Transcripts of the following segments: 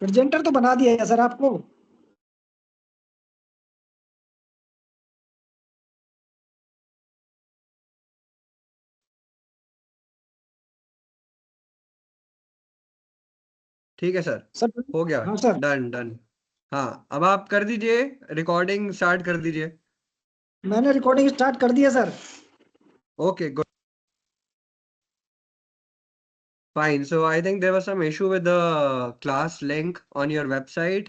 Presenter तो बना दिया है सर आपको। ठीक है सर, सर। हो गया। हाँ सर। Done done. हाँ, अब आप कर दीजिए, रिकॉर्डिंग स्टार्ट कर दीजिए। मैंने रिकॉर्डिंग स्टार्ट कर दिया sir. Okay good, fine. So I think there was some issue with the class link on your website.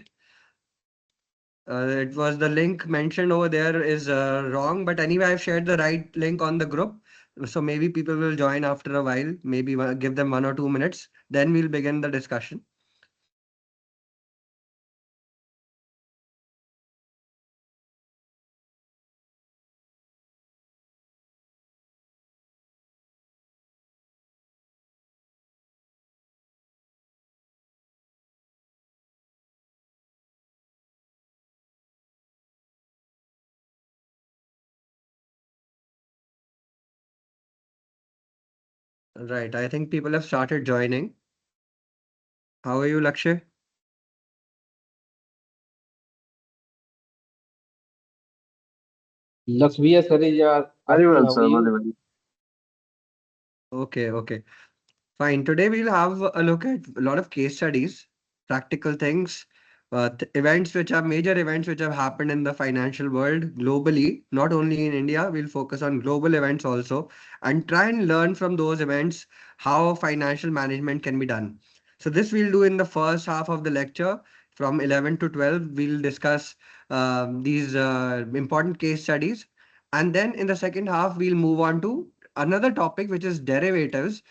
It was the link mentioned over there is wrong, but anyway, I've shared the right link on the group. So maybe people will join after a while, maybe give them 1 or 2 minutes. Then we'll begin the discussion. Right. I think people have started joining. How are you, Lakshay? Laxmiya sir is Very asking well, how are sir. Very you? well. Okay, okay. Fine. Today we'll have a look at a lot of case studies, practical things, events which are major events which have happened in the financial world globally, not only in India. We'll focus on global events also and try and learn from those events how financial management can be done. So this we'll do in the first half of the lecture from 11 to 12. We'll discuss these important case studies. And then in the second half, we'll move on to another topic, which is derivatives,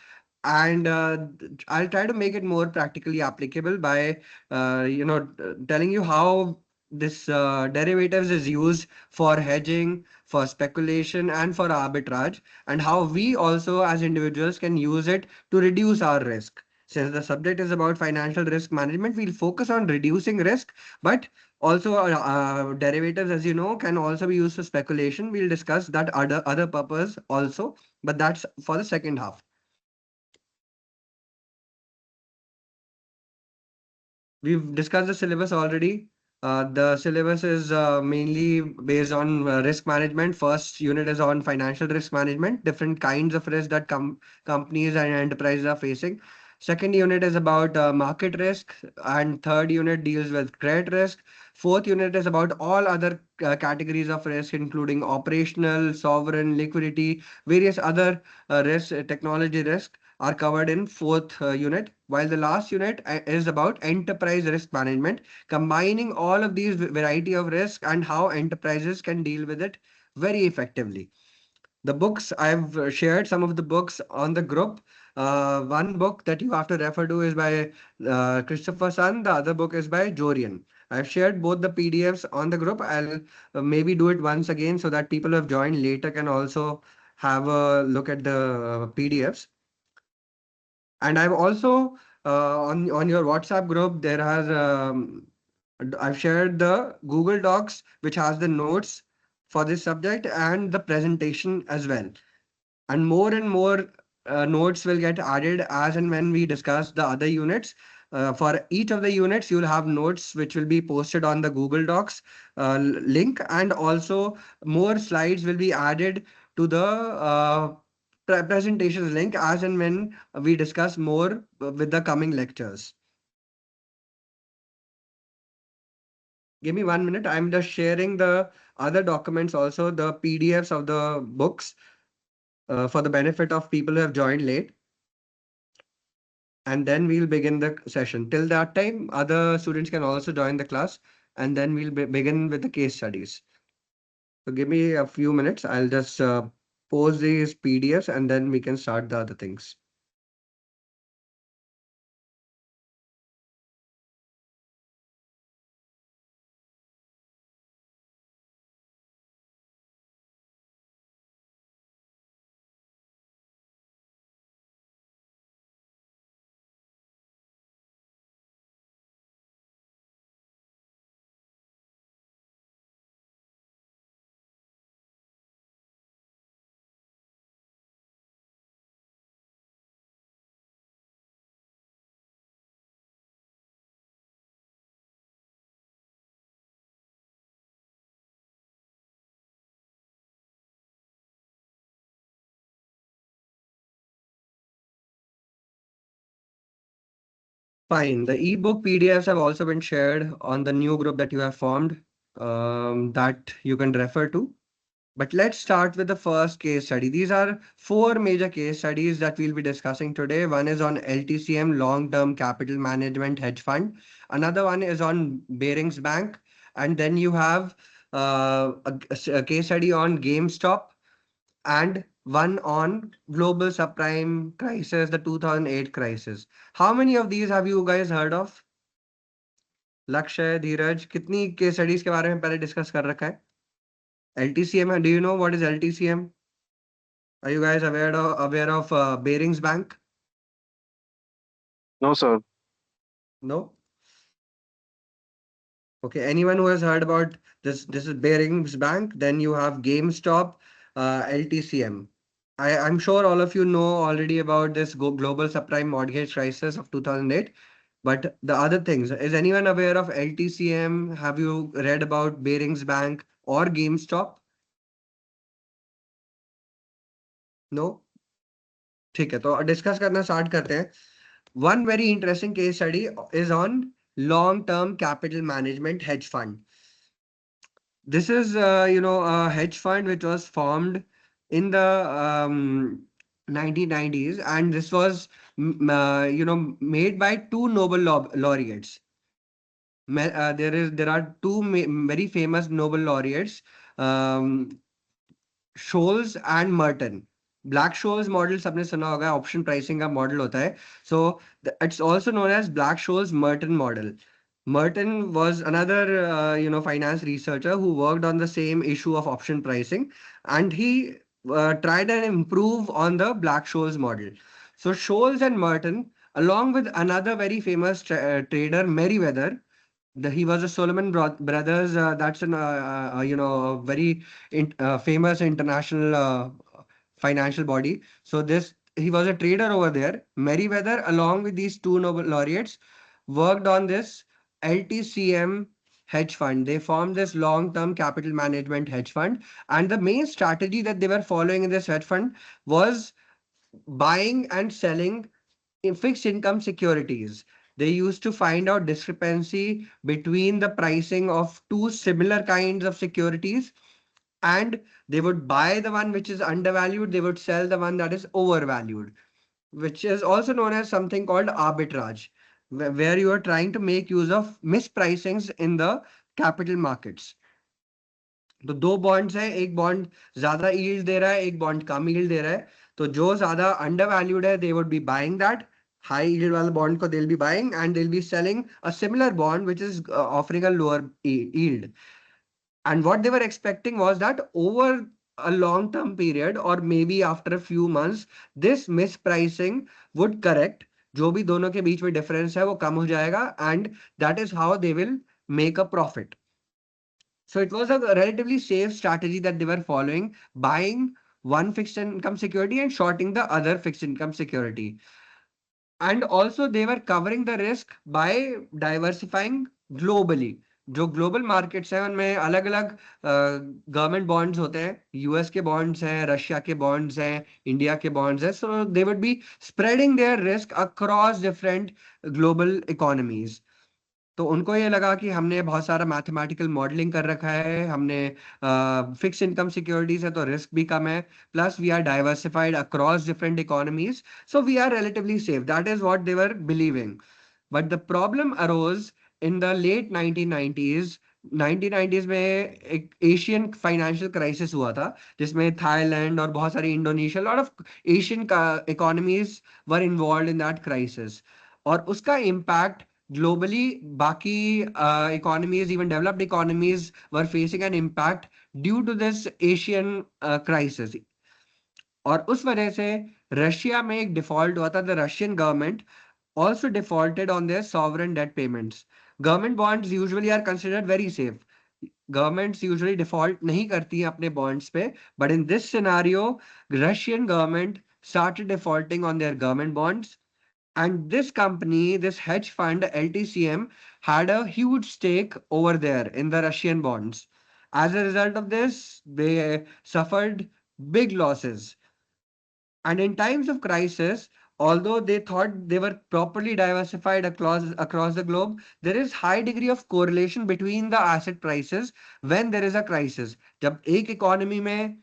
and I'll try to make it more practically applicable by telling you how this derivatives is used for hedging, for speculation, and for arbitrage, and how we also as individuals can use it to reduce our risk. Since the subject is about financial risk management, we'll focus on reducing risk, but also derivatives, as you know, can also be used for speculation. We'll discuss that other purpose also, but that's for the second half. We've discussed the syllabus already. The syllabus is mainly based on risk management. First unit is on financial risk management, different kinds of risk that companies and enterprises are facing. Second unit is about market risk, and third unit deals with credit risk. Fourth unit is about all other categories of risk, including operational, sovereign, liquidity, various other risk, technology risk are covered in fourth unit, while the last unit is about enterprise risk management, combining all of these variety of risk and how enterprises can deal with it very effectively. The books I've shared some of the books on the group. One book that you have to refer to is by Christopher Sun. The other book is by Jorian. I've shared both the PDFs on the group. I'll maybe do it once again so that people who have joined later can also have a look at the PDFs. And I've also on your WhatsApp group there has I've shared the Google Docs which has the notes for this subject and the presentation as well. And more notes will get added as and when we discuss the other units. For each of the units, you'll have notes which will be posted on the Google Docs link, and also more slides will be added to the presentations link as and when we discuss more with the coming lectures. Give me 1 minute. I'm just sharing the other documents also, the PDFs of the books for the benefit of people who have joined late. And then we'll begin the session. Till that time, other students can also join the class, and then we'll begin with the case studies. So give me a few minutes. I'll just post these PDFs and then we can start the other things. Fine. The ebook PDFs have also been shared on the new group that you have formed, that you can refer to. But let's start with the first case study. These are four major case studies that we'll be discussing today. One is on LTCM, Long-Term Capital Management Hedge Fund. Another one is on Barings Bank. And then you have a case study on GameStop, and one on global subprime crisis, the 2008 crisis. How many of these have you guys heard of? लक्ष्य धीरज कितनी case studies के बारे में पहले discuss कर रखा है? LTCM, do you know what is LTCM? Are you guys aware of Barings Bank? No, sir. No? Okay, anyone who has heard about this is Barings Bank. Then you have GameStop, LTCM. I'm sure all of you know already about this global subprime mortgage crisis of 2008. But the other things, is anyone aware of LTCM? Have you read about Barings Bank or GameStop? No? ठीक है, तो discuss करना start करते हैं. One very interesting case study is on long-term capital management hedge fund. This is, a hedge fund which was formed in the 1990s, and this was, made by two Nobel laureates. There are two very famous Nobel laureates, um, Scholes and Merton. Black Scholes model सबने सुना होगा, option pricing का model होता है. So it's also known as Black Scholes Merton model. Merton was another finance researcher who worked on the same issue of option pricing, and he tried and improve on the Black Scholes model. So Scholes and Merton, along with another very famous trader, Meriwether. He was a Solomon Brothers. That's an very famous international financial body. So he was a trader over there. Meriwether, along with these two Nobel laureates, worked on this LTCM hedge fund. They formed this long-term capital management hedge fund, and the main strategy that they were following in this hedge fund was buying and selling in fixed income securities. They used to find out discrepancy between the pricing of two similar kinds of securities, and they would buy the one which is undervalued, they would sell the one that is overvalued, which is also known as something called arbitrage, where you are trying to make use of mispricings in the capital markets. तो दो bonds है, एक bond ज्यादा yield दे रहा है, एक bond कम yield दे रहा है. तो जो ज्यादा अंडरवैल्यूड है, दे would B buying that high yield वाला बॉन्ड को, they will be buying, and they will be selling a similar bond which is offering a lower yield. And what they were expecting was that over a long term period, or maybe after a few months, this mispricing would correct. जो भी दोनों के बीच में difference है वो कम हो जाएगा, and that is how they will make a profit. So it was a relatively safe strategy that they were following, buying one fixed income security and shorting the other fixed income security. And also they were covering the risk by diversifying globally. जो global markets हैं उनमें अलग अलग government bonds होते हैं. US के bonds हैं, Russia के बॉन्ड्स हैं, इंडिया के बॉन्ड्स हैं. So they would be spreading their risk across different global economies. तो उनको ये लगा कि हमने बहुत सारा मैथमेटिकल मॉडलिंग कर रखा है, हमने फिक्स इनकम सिक्योरिटीज है तो रिस्क भी कम है, plus we are diversified across different economies, so we are relatively safe. That is what they were believing. But the problem arose in the late 1990s में एक एशियन फाइनेंशियल क्राइसिस हुआ था, जिसमें थाईलैंड और बहुत सारी Indonesia, lot of Asian economies were involve in that crisis. और उसका इम्पैक्ट globally, बाकी economies, even developed economies, were facing an impact due to this Asian crisis. और उस वजह से रशिया में एक डिफॉल्ट हुआ था. The Russian government also defaulted on their sovereign debt payments. Government bonds usually are considered very safe. Governments usually default नहीं करती हैं अपने bonds पे, but in this scenario, Russian government started defaulting on their government bonds. And this company, this hedge fund, LTCM, had a huge stake over there in the Russian bonds. As a result of this, they suffered big losses. And in times of crisis, although they thought they were properly diversified across the globe, there is high degree of correlation between the asset prices when there is a crisis. जब एक economy में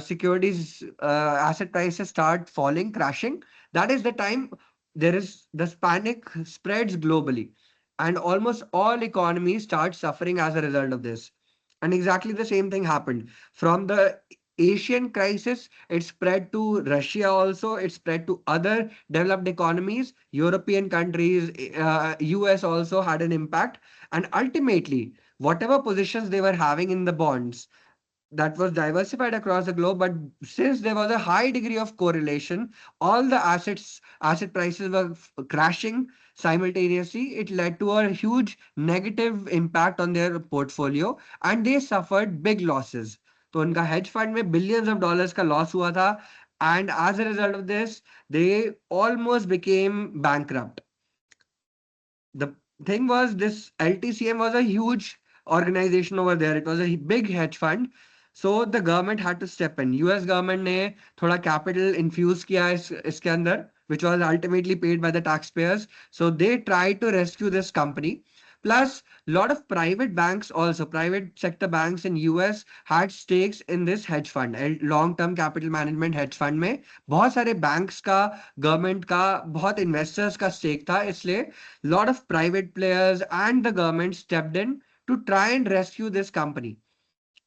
securities asset prices start falling, crashing, that is the time there is the panic spreads globally, and almost all economies start suffering as a result of this. And exactly the same thing happened. From the Asian crisis, it spread to Russia also, it spread to other developed economies, European countries, US also had an impact. And ultimately, whatever positions they were having in the bonds, that was diversified across the globe, but since there was a high degree of correlation, all the asset prices were crashing simultaneously. It led to a huge negative impact on their portfolio, and they suffered big losses. तो उनका hedge fund में billions of dollars का loss हुआ था, and as a result of this, they almost became bankrupt. The thing was, this LTCM was a huge organization over there. It was a big hedge fund. So the government had to step in. US government ने थोड़ा capital infuse किया इसके अंदर, which was ultimately paid by the taxpayers. So they tried to rescue this company. Plus, lot of private banks also, private sector banks in US had stakes in this hedge fund, long-term capital management hedge fund में बहुत सारे banks का, government का, बहुत investors का stake था, इसलिए lot of private players and the government stepped in to try and rescue this company.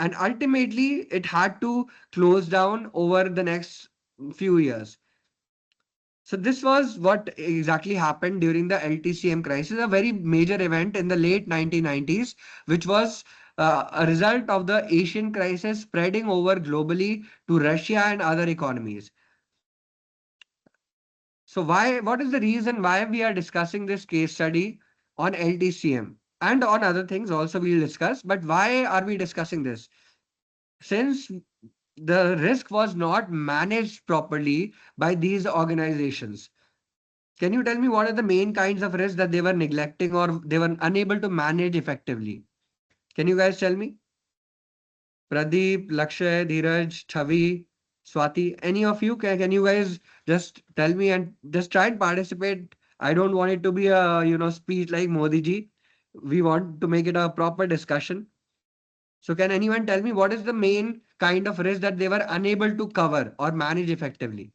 And ultimately, it had to close down over the next few years. So this was what exactly happened during the LTCM crisis, a very major event in the late 1990s, which was a result of the Asian crisis spreading over globally to Russia and other economies. So what is the reason why we are discussing this case study on LTCM and on other things also we'll discuss, but why are we discussing this? Since the risk was not managed properly by these organizations. Can you tell me what are the main kinds of risks that they were neglecting or they were unable to manage effectively? Can you guys tell me? Pradeep, Lakshay, Dheeraj, Chavi, Swati, any of you? Can you guys just tell me and just try and participate? I don't want it to be a speech like Modi ji. We want to make it a proper discussion. So can anyone tell me what is the main kind of risk that they were unable to cover or manage effectively?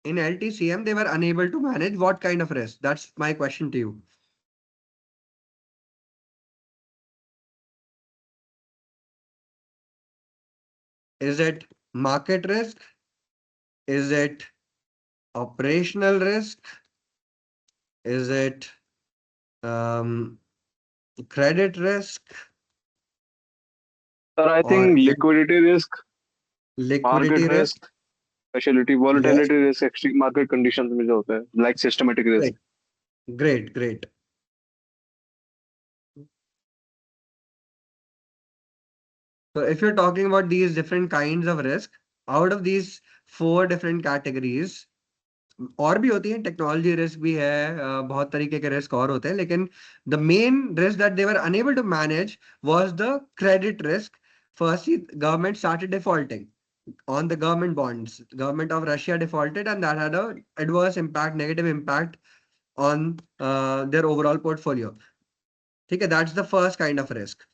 In LTCM, they were unable to manage what kind of risk? That's my question to you. Is it market risk? Is it operational risk? Is it credit risk? Sir, I Or think liquidity risk, liquidity market risk? risk, specialty, Yes. volatility risk, extreme market conditions में जो होता है, like systematic risk. Great. So if you're talking about these different kinds of risk, out of these 4 different categories, और भी होती है, technology risk भी है, बहुत तरीके के रिस्क और होते हैं, लेकिन the main risk that they were unable to manage was the credit risk. Firstly, government started defaulting on the government bonds. Government of Russia defaulted, and that had a adverse impact, negative impact on their overall portfolio. ठीक है, that's the first kind of risk.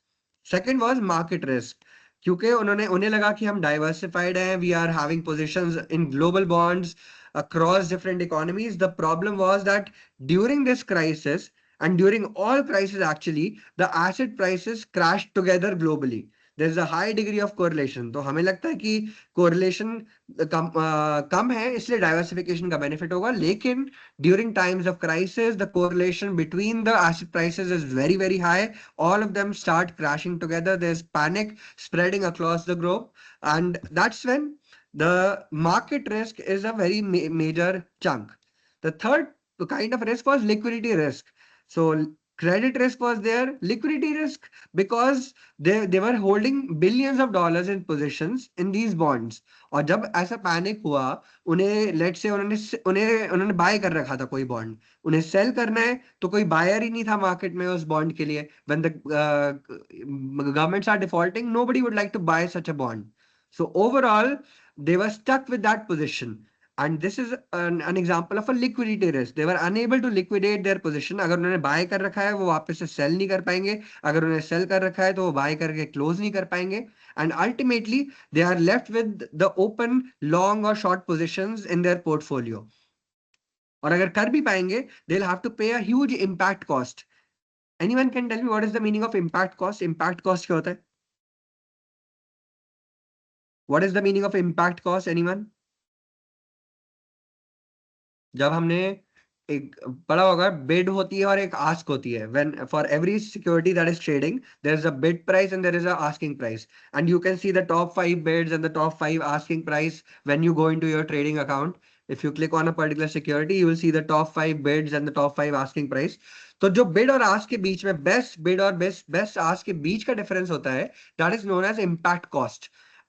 Second was market risk. क्योंकि उन्हें लगा कि हम diversified हैं, we are having positions in global bonds across different economies. The problem was that during this crisis and during all crises actually, the asset prices crashed together globally. There's a high degree of correlation. तो हमें लगता है कि correlation कम है, इसलिए diversification का benefit होगा, लेकिन during times of crisis, the correlation between the asset prices is very, very high. All of them start crashing together. There's panic spreading across the globe. And that's when the market risk is a very major chunk. The third kind of risk was liquidity risk. So credit risk was there, liquidity risk, because they were holding billions of dollars in positions in these bonds. और जब ऐसा panic हुआ, उन्हें let's say उन्होंने bye कर रखा था कोई बॉन्ड, उन्हें सेल करना है तो कोई बायर ही नहीं था मार्केट में उस बॉन्ड के लिए. When the governments are defaulting, nobody would like to buy such a bond. So overall, they were stuck with that position. And this is an example of a liquidity risk. They were unable to liquidate their position. अगर उन्होंने buy कर रखा है वो वापस से sell नहीं कर पाएंगे. अगर उन्होंने sell कर रखा है तो वो buy करके close नहीं कर पाएंगे. And ultimately they are left with the open long or short positions in their portfolio. और अगर कर भी पाएंगे, they'll have to pay a huge impact cost. Anyone can tell me what is the meaning of impact cost? Impact cost क्या होता है? What is the meaning of impact cost? Anyone? जब हमने एक पढ़ा होगा, बिड होती है और एक आस्क होती है. When for every security that is trading, there is a bid price and there is a asking price, and you can see the top 5 bids and the top 5 asking price when you go into your trading account. If you click on a particular security, you will see the top 5 bids and the top 5 asking price. तो जो bid और ask के बीच में best bid और best ask के बीच का difference होता है, that is known as impact cost.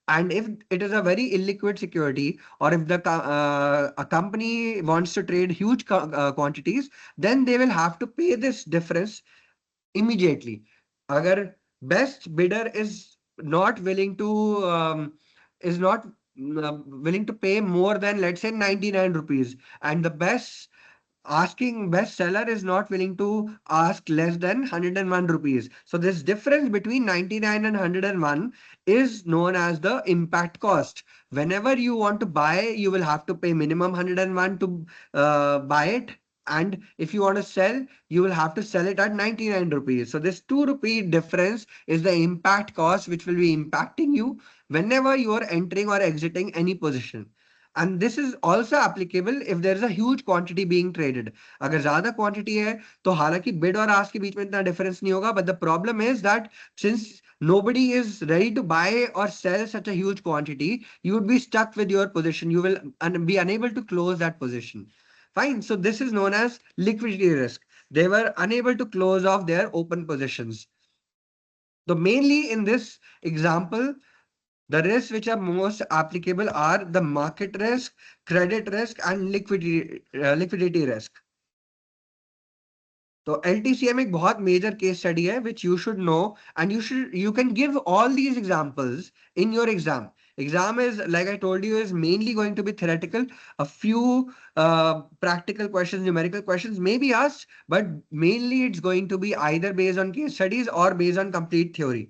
And if it is a very illiquid security, or if a company wants to trade huge quantities, then they will have to pay this difference immediately. Agar best bidder is not willing to willing to pay more than, let's say, 99 rupees, and the best seller is not willing to ask less than 101 rupees. So this difference between 99 and 101 is known as the impact cost. Whenever you want to buy, you will have to pay minimum 101 to buy it. And if you want to sell, you will have to sell it at 99 rupees. So this 2 rupee difference is the impact cost, which will be impacting you whenever you are entering or exiting any position. And this is also applicable if there is a huge quantity being traded. अगर ज़्यादा quantity है तो हालांकि bid और ask के बीच में इतना difference नहीं होगा, but the problem is that since nobody is ready to buy or sell such a huge quantity, you would be stuck with your position. You will be unable to close that position. Fine. So this is known as liquidity risk. They were unable to close off their open positions. So mainly in this example, the risks which are most applicable are the market risk, credit risk, and liquidity risk. So LTCM एक बहुत major case study है which you should know, and you can give all these examples in your exam. Exam is, like I told you, is mainly going to be theoretical. A few practical questions, numerical questions may be asked, but mainly it's going to be either based on case studies or based on complete theory.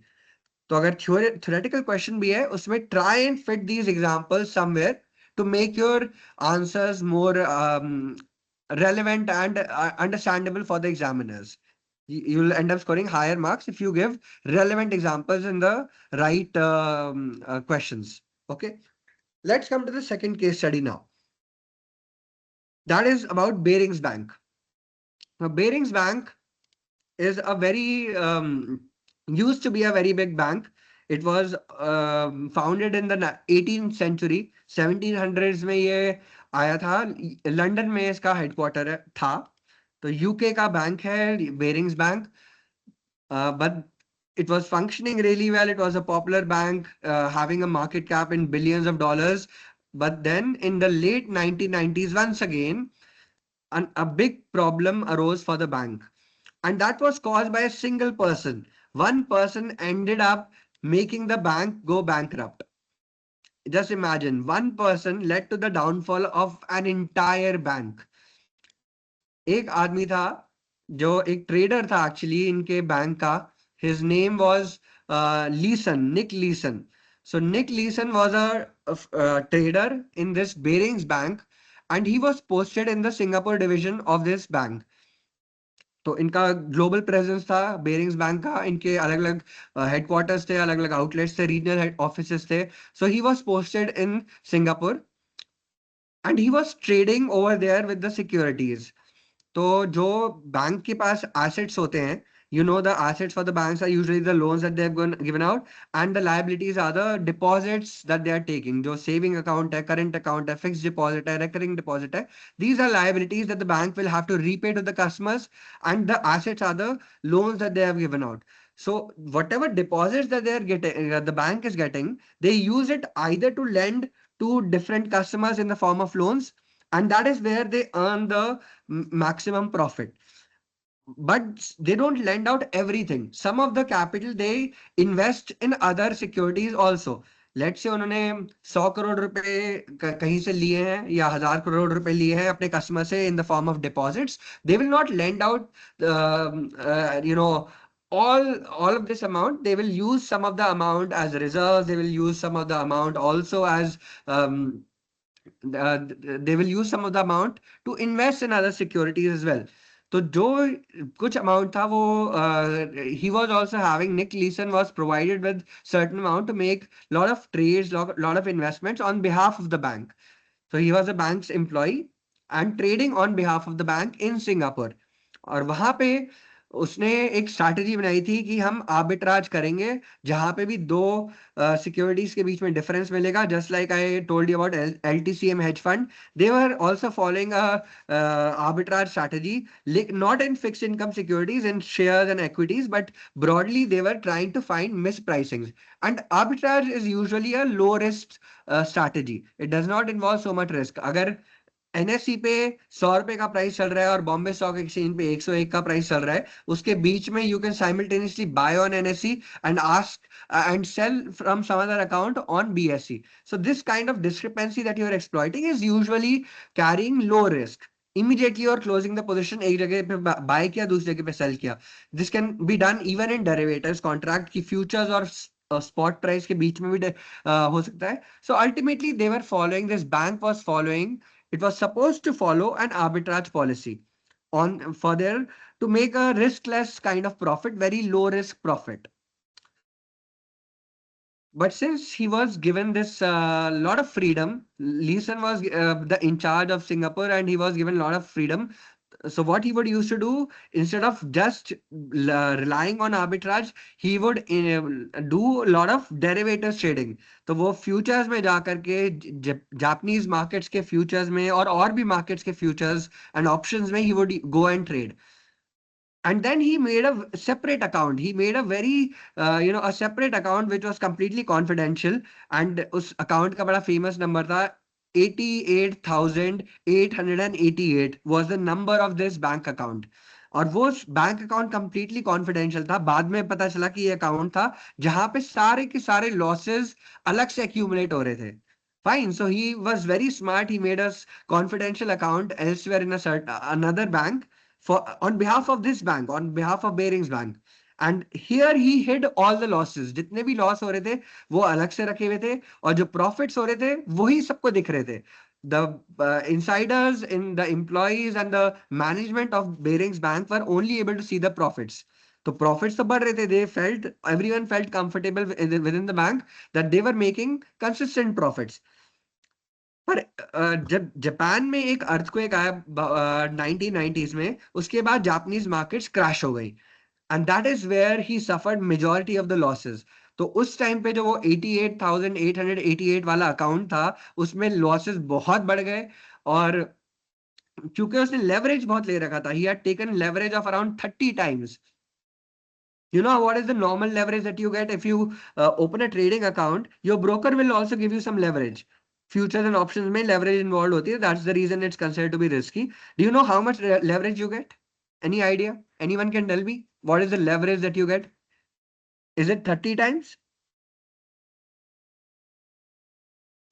तो अगर theoretical question भी है उसमें try and fit these examples somewhere to make your answers more relevant and understandable for the examiners. You'll end up scoring higher marks if you give relevant examples in the right questions. Okay, let's come to the second case study now. That is about Barings Bank. Now, Barings Bank is a very used to be a very big bank. It was founded in the 18th century. 1700s में ये आया था. London में इसका headquarter था. तो UK का bank है bearings bank. But it was functioning really well. It was a popular bank, having a market cap in billions of dollars. But then in the late 1990s, once again, a big problem arose for the bank. And that was caused by a single person. One person ended up making the bank go bankrupt. Just imagine, one person led to the downfall of an entire bank. एक आदमी था जो एक trader था actually इनके bank का. His name was Leeson, Nick Leeson. So Nick Leeson was a trader in this Barings Bank, and he was posted in the Singapore division of this bank. तो इनका ग्लोबल प्रेजेंस था bearings bank का. इनके अलग अलग headquarters थे, अलग अलग आउटलेट्स थे, रीजनल ऑफिसेस थे. So he was posted in Singapore and he was trading over there with the securities. तो जो बैंक के पास एसेट्स होते हैं, you know, the assets for the banks are usually the loans that they've given out, and the liabilities are the deposits that they are taking. जो saving account है, current account है, fixed deposit है, recurring deposit है. These are liabilities that the bank will have to repay to the customers, and the assets are the loans that they have given out. So whatever deposits that they are getting, the bank is getting, they use it either to lend to different customers in the form of loans, and that is where they earn the maximum profit. But they don't lend out everything. Some of the capital they invest in other securities also. Let's say उन्होंने 100 करोड़ रुपए कहीं से लिए हैं या 1000 करोड़ रुपए लिए हैं अपने कस्टमर से in the form of deposits, they will not lend out you know all of this amount. They will use some of the amount as reserves, they will use some of the amount also as they will use some of the amount to invest in other securities as well. तो जो कुछ amount था वो he was also having, Nick Leeson was provided with certain amount to make lot of trades, lot of investments on behalf of the bank. So he was a bank's employee and trading on behalf of the bank in Singapore. और वहां पे उसने एक strategy बनाई थी कि हम arbitrage करेंगे जहां पे भी दो सिक्योरिटीज के बीच में डिफरेंस मिलेगा, just like I told you about LTCM hedge fund. They were also following a arbitrage strategy, not in fixed income securities, in shares and equities, but broadly they were trying to find mispricings. And arbitrage is usually a low risk strategy. It does not involve so much risk. अगर NSE पे 100 रुपए का price चल रहा है और Bombay stock exchange पे 101 का प्राइस चल रहा है, उसके बीच में you can simultaneously buy on NSE and ask and sell from some other account on BSE. So this kind of discrepancy that you are exploiting is usually carrying low risk. Immediately you are closing the position, एक जगह पे buy किया, दूसरी जगह पे sell किया. This can be done even in derivatives contract की futures और spot price के बीच में भी हो सकता है. So ultimately they were following, this bank was following, it was supposed to follow an arbitrage policy on for their to make a riskless kind of profit, very low risk profit. But since he was given this lot of freedom, Leeson was the in charge of Singapore and he was given a lot of freedom. So what he would used to do, instead of just relying on arbitrage, he would do a lot of derivatives trading. तो वो futures में जाकर के Japanese markets के futures में और भी markets के futures and options में he would go and trade. And then he made a separate account. He made a very, a separate account which was completely confidential. And उस account का बड़ा famous number था 88,888 was the number of this bank account. और वो bank account completely confidential था. बाद में पता चला कि ये अकाउंट था जहां पे सारे के सारे लॉसेस अलग से एक्यूमुलेट हो रहे थे. Fine. So he was very smart. He made a confidential account elsewhere in another bank on behalf of this bank, on behalf of Barings Bank. And here he hid all the losses. जितने भी loss हो रहे थे वो अलग से रखे हुए थे और जो प्रॉफिट्स हो रहे थे वही सबको दिख रहे थे. The insiders, in the employees and the management of Barings Bank were only able to see the profits. तो प्रॉफिट्स तो बढ़ रहे थे. Everyone felt comfortable within the bank that they were making consistent profits. पर जब Japan में एक earthquake आया 1990s में, उसके बाद जापानीज मार्केट्स क्रैश हो गई and that is where he suffered majority of the losses. तो उस टाइम पे जो वो 88,888 वाला अकाउंट था उसमें लॉसेस बहुत बढ़ गए. और क्योंकि उसने लेवरेज बहुत ले रखा था, he had taken leverage of around 30 times. You know what is the normal leverage that you get if you open a trading account? Your broker will also give you some leverage. Futures and options में leverage involved होती है. That's the reason it's considered to be risky. Do you know how much leverage you get? Any idea? Anyone can tell me what is the leverage that you get? Is it 30 times?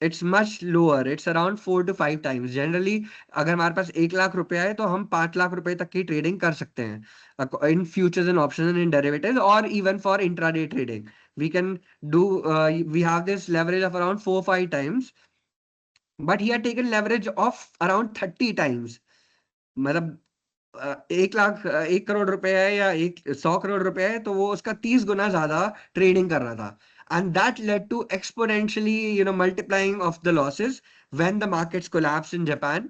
It's much lower. It's around 4 to 5 times. Generally, अगर हमारे पास 1 लाख रुपया है तो हम 5 लाख रुपए तक की trading कर सकते हैं in futures and options and in derivatives, or even for intraday trading. We can do, we have this leverage of around 4-5 times. But he had taken leverage of around 30 times. मतलब 1 करोड़ रुपए है या 100 करोड़ रुपए है तो वो उसका 30 गुना ज्यादा ट्रेडिंग कर रहा था. And that led to exponentially, multiplying of the losses when the markets collapsed in Japan.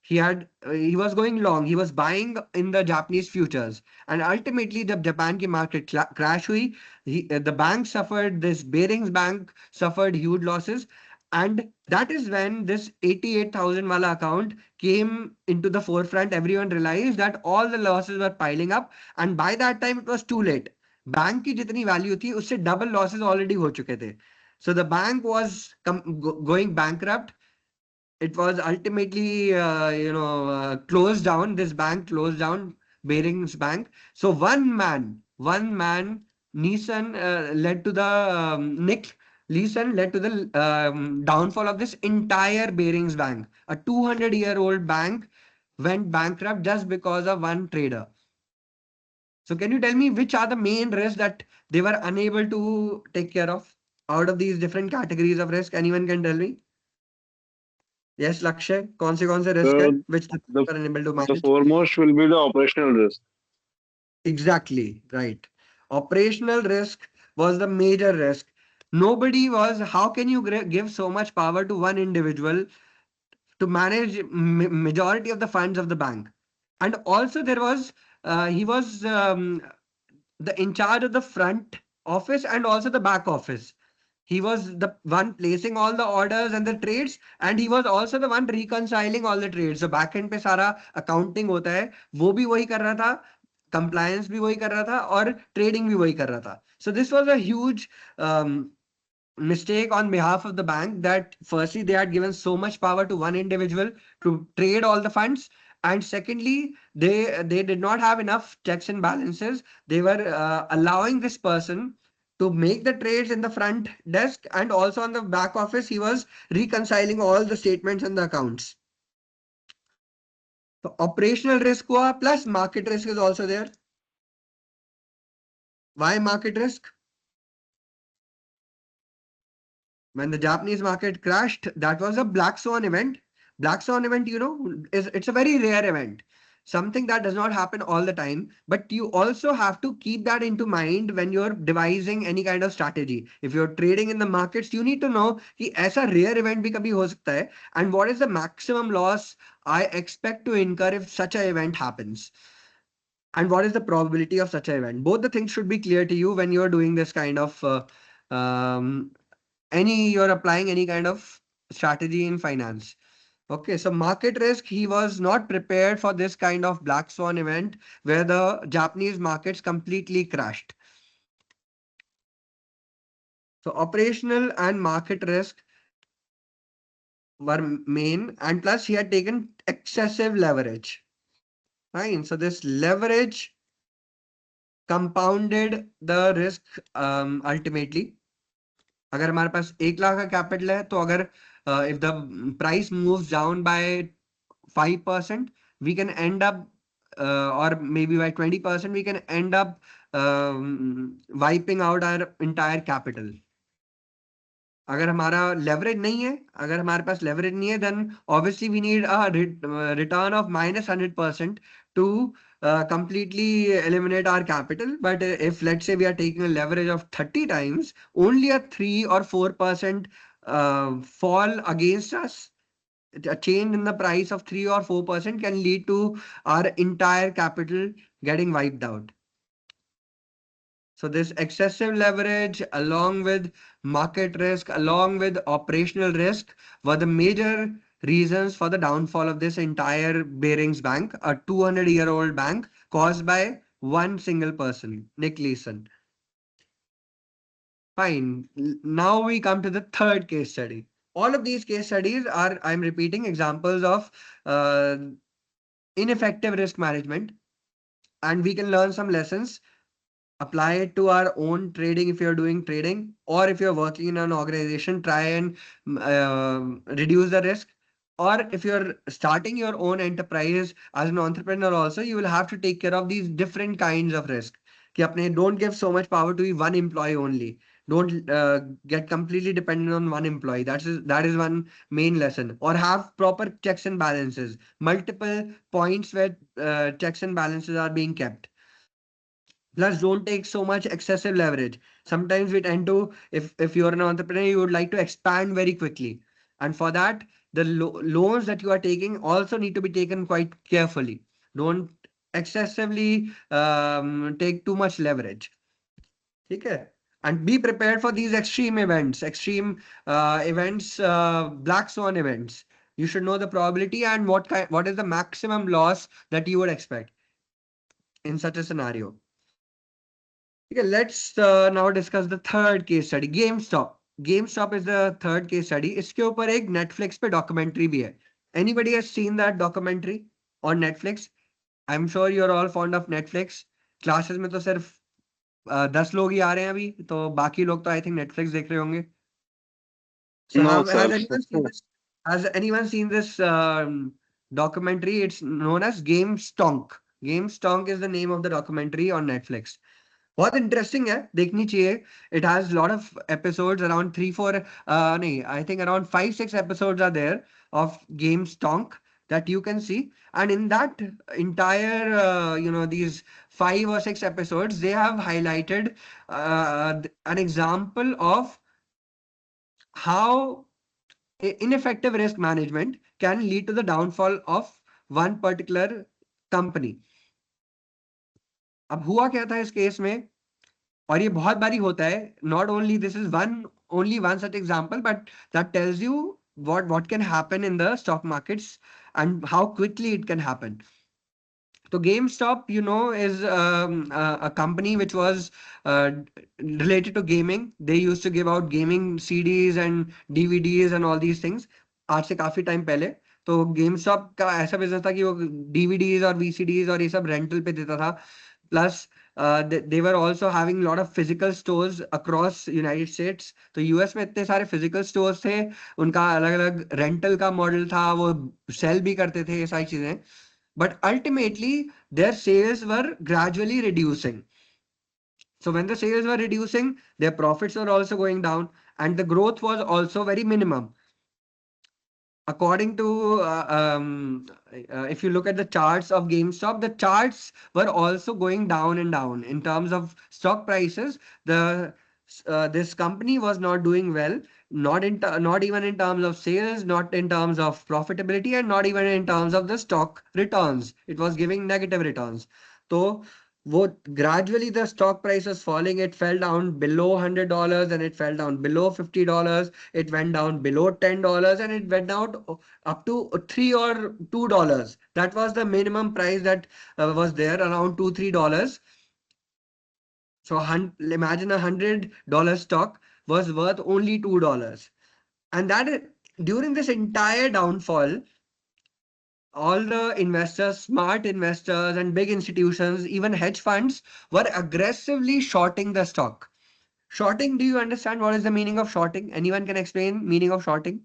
He was going long. He was buying in the Japanese futures, and ultimately, the Japan की market crash हुई. The bank suffered. This Barings Bank suffered huge losses. And that is when this 88,000 wala account came into the forefront. Everyone realized that all the losses were piling up. And by that time, it was too late. Bank की जितनी value थी, उससे double losses already हो चुके थे. So the bank was going bankrupt. It was ultimately, closed down. This bank closed down, Barings Bank. So one man, Neeson led to the Nick Leeson led to the downfall of this entire Barings Bank. A 200-year-old bank went bankrupt just because of one trader. So can you tell me which are the main risks that they were unable to take care of out of these different categories of risk? Anyone can tell me? Yes, Lakshay, कौन से risk है The which they the were unable to the manage? foremost will be the operational risk. Exactly, right. Operational risk was the major risk. How can you give so much power to one individual to manage majority of the funds of the bank? And also he was the in charge of the front office and also the back office. He was the one placing all the orders and the trades, and he was also the one reconciling all the trades. So back end पे सारा accounting होता है, वो भी वही कर रहा था, compliance भी वही कर रहा था, और trading भी वही कर रहा था. So this was a huge mistake on behalf of the bank, that firstly they had given so much power to one individual to trade all the funds, and secondly they did not have enough checks and balances. They were allowing this person to make the trades in the front desk, and also on the back office he was reconciling all the statements and the accounts. So operational risk hua, plus market risk is also there. Why market risk? When the Japanese market crashed, that was a black swan event. Black swan event, it's a very rare event, something that does not happen all the time. But you also have to keep that into mind when you're devising any kind of strategy. If you're trading in the markets, you need to know कि ऐसा rare event भी कभी हो सकता है, and what is the maximum loss I expect to incur if such an event happens, and what is the probability of such an event. Both the things should be clear to you when you're doing this kind of um, you're applying any kind of strategy in finance. Okay, so market risk, he was not prepared for this kind of black swan event where the Japanese markets completely crashed. So operational and market risk were main, and plus he had taken excessive leverage. Fine, so this leverage compounded the risk ultimately. अगर हमारे पास 1 लाख का capital है, तो अगर if the price moves down by 5%, we can end up or maybe by 20%, we can end up wiping out our entire capital. अगर हमारा leverage नहीं है, अगर हमारे पास leverage नहीं है, then obviously we need a return of minus 100% to completely eliminate our capital. But if let's say we are taking a leverage of 30 times, only a 3 or 4% fall against us, a change in the price of 3 or 4% can lead to our entire capital getting wiped out. So this excessive leverage along with market risk, along with operational risk, were the major reasons for the downfall of this entire Barings Bank, a 200-year-old bank caused by one single person, Nick Leeson. Fine. Now we come to the third case study. All of these case studies are, I'm repeating, examples of ineffective risk management, and we can learn some lessons, apply it to our own trading if you're doing trading, or if you're working in an organization, try and reduce the risk. Or if you're starting your own enterprise as an entrepreneur also, you will have to take care of these different kinds of risk. Don't give so much power to one employee only. Don't get completely dependent on one employee. That is one main lesson. Or have proper checks and balances. Multiple points where checks and balances are being kept. Plus, don't take so much excessive leverage. Sometimes we tend to, if you're an entrepreneur, you would like to expand very quickly. And for that, the loans that you are taking also need to be taken quite carefully. Don't excessively take too much leverage. Okay? And be prepared for these extreme events, black swan events. You should know the probability and what is the maximum loss that you would expect in such a scenario. Okay, let's now discuss the third case study, GameStop. GameStop is the third case study. इसके ऊपर एक Netflix पे documentary भी है. Anybody has seen that documentary on Netflix? I'm sure you're all fond of Netflix. Classes में तो सिर्फ 10 लोग ही आ रहे हैं अभी, तो बाकी लोग तो I think Netflix देख रहे होंगे. So No, has sir. anyone seen this? Has anyone seen this documentary? It's known as Game Stonk. Game Stonk is the name of the documentary on Netflix. बहुत इंटरेस्टिंग है, देखनी चाहिए. It has lot of episodes, around 3-4 नहीं, I think around 5-6 episodes are there of Game Stonk that you can see. And in that entire these 5 or 6 episodes, they have highlighted an example of how ineffective risk management can lead to the downfall of one particular company. अब हुआ क्या था इस case में, और ये बहुत बारी होता है. Not only this is only one such example, but that tells you what can happen in the stock markets and how quickly it can happen. So GameStop, is a company which was related to gaming. They used to give out gaming CDs and DVDs and all these things. आज से काफी time पहले. तो GameStop का ऐसा business था कि वो DVDs और VCDs और ये सब रेंटल पे देता था. Plus they were also having lot of physical stores across United States. तो US में इतने सारे physical stores थे, उनका अलग अलग रेंटल का मॉडल था, वो सेल भी करते थे, ये सारी चीजें. But ultimately, their sales were gradually reducing. So when the sales were reducing, their profits were also going down, and the growth was also very minimum. According to, if you look at the charts of GameStop, the charts were also going down and down in terms of stock prices. This company was not doing well, not even in terms of sales, not in terms of profitability, and not even in terms of the stock returns. It was giving negative returns. So gradually the stock price was falling. It fell down below $100, and it fell down below $50. It went down below $10, and it went down up to $3 or $2. That was the minimum price that was there, around $2-3. So imagine $100 stock was worth only $2. And during this entire downfall, all the investors, smart investors and big institutions, even hedge funds, were aggressively shorting the stock. Shorting, do you understand what is the meaning of shorting? Anyone can explain meaning of shorting?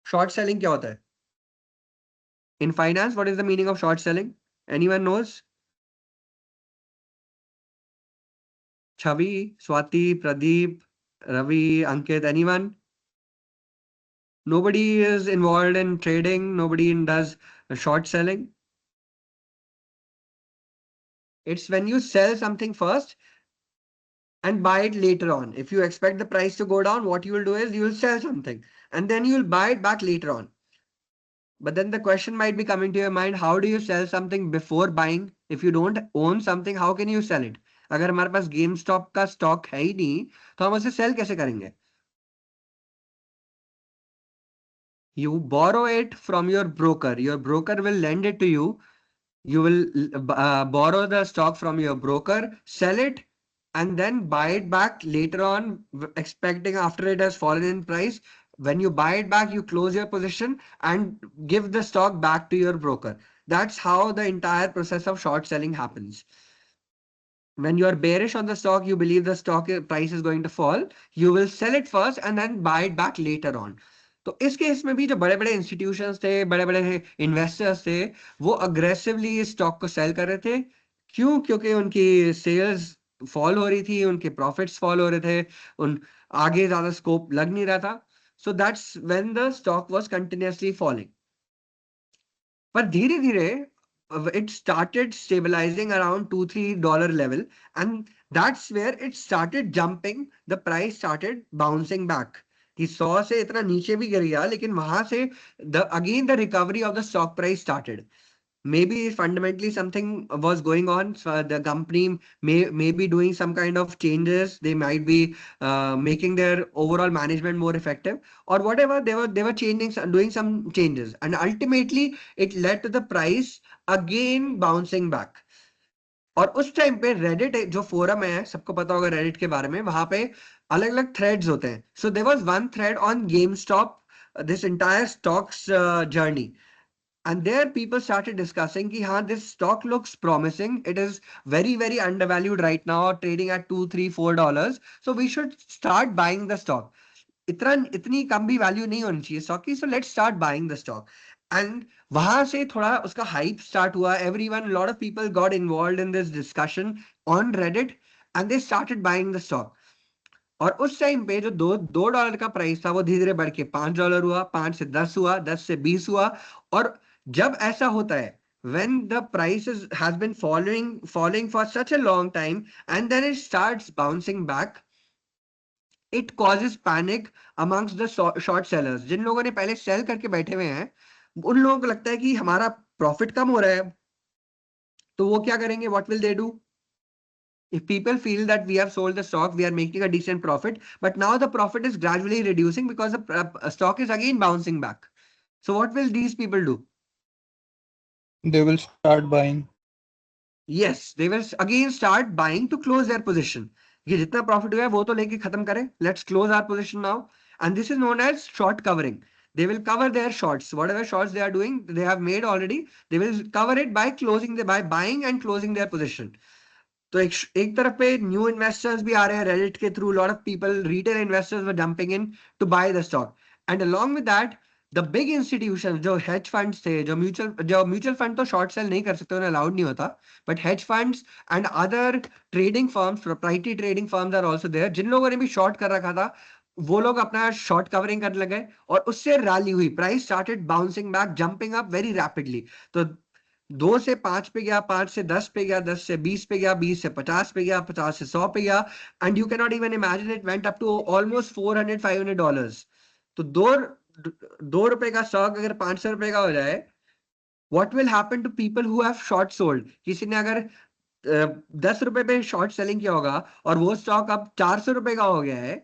Short selling क्या होता है? In finance, what is the meaning of short selling? Anyone knows? Chavi, Swati, Pradeep, Ravi, Ankit, anyone? Nobody is involved in trading. Nobody does short selling. It's when you sell something first and buy it later on. If you expect the price to go down, what you will do is you will sell something and then you will buy it back later on. But then the question might be coming to your mind, how do you sell something before buying? If you don't own something, how can you sell it? अगर हमारे पास GameStop का stock है ही नहीं, तो हम उसे cell कैसे करेंगे? You borrow it from your broker. Your broker will lend it to you. You will borrow the stock from your broker, sell it, and then buy it back later on, expecting after it has fallen in price. When you buy it back, you close your position and give the stock back to your broker. That's how the entire process of short selling happens. When you are bearish on the stock, you believe the stock price is going to fall, you will sell it first and then buy it back later on. तो इस case में भी जो बड़े बड़े institutions थे, बड़े बड़े इन्वेस्टर्स थे, वो अग्रेसिवली स्टॉक को सेल कर रहे थे. क्यों? क्योंकि उनकी सेल्स फॉल हो रही थी, उनके प्रॉफिट्स फॉल हो रहे थे, उन आगे ज्यादा स्कोप लग नहीं रहा था. So that's when the stock was continuously falling. पर धीरे धीरे it started stabilizing around $2-3 level, and that's where it started jumping. The price started bouncing back. कि 100 से इतना नीचे भी गिर गया, लेकिन वहां से again the recovery of the stock price started. Maybe fundamentally something was going on. So the company may be doing some kind of changes. They might be making their overall management more effective, or whatever. They were changing, doing some changes, and ultimately it led to the price again bouncing back. और उस time पे Reddit जो forum है, सबको पता होगा Reddit के बारे में, वहां पे अलग अलग थ्रेड्स होते हैं. So there was one thread on GameStop, this entire stocks journey. And there people started discussing ki haan, this stock looks promising. It is very, very undervalued right now, trading at $2, $3, $4. So we should start buying the stock. इतनी कम भी value नहीं होनी चाहिए stock की, so let's start buying the stock. And वहां से थोड़ा उसका हाइप स्टार्ट हुआ, everyone, lot of people got involved in this discussion on Reddit and they started buying the stock. और उस टाइम पे जो दो डॉलर का प्राइस था वो धीरे धीरे बढ़ के $5 हुआ, 5 से 10 हुआ, 10 से 20 हुआ। और जब ऐसा होता है, when the price has been falling for such a long time and then it starts bouncing back, it causes panic amongst the short sellers। जिन लोगों ने पहले सेल करके बैठे हुए हैं, उन लोगों को लगता है कि हमारा प्रॉफिट कम हो रहा है, तो वो क्या करेंगे? what will they do? If people feel that we have sold the stock, we are making a decent profit, but now the profit is gradually reducing because the stock is again bouncing back. So what will these people do? They will start buying. Yes, they will again start buying to close their position. ये जितना profit हुआ है वो तो लेके खत्म करें. Let's close our position now. And this is known as short covering. They will cover their shorts. Whatever shorts they are doing, they have made already. They will cover it by by buying and closing their position. तो एक तरफ पे new investors भी आ रहे हैं Reddit के थ्रू, lot of people, retail investors were dumping in to buy the stock. And along with that the big institution, जो हेज फंड्स थे, जो म्यूचुअल फंड तो शॉर्ट सेल नहीं कर सकते, उन्हें अलाउड नहीं होता, but hedge funds and other trading firms, proprietary trading firms are also there. जिन लोगों ने भी शॉर्ट कर रखा था वो लोग अपना शॉर्ट कवरिंग करने लगे और उससे रैली हुई, price started bouncing back, jumping up very rapidly. तो 2 से 5 पे गया, 5 से 10 पे गया, 10 से 20 पे गया, 20 से 50 पे गया, 50 से 100 पे गया, and you can not even imagine, it went up to almost $400-500। तो दो रुपए का स्टॉक अगर 500 रुपए का हो जाए, what will happen to people who have short sold? किसी ने अगर 10 रुपए पे शॉर्ट सेलिंग किया होगा और वो स्टॉक अब 400 रुपए का हो गया है,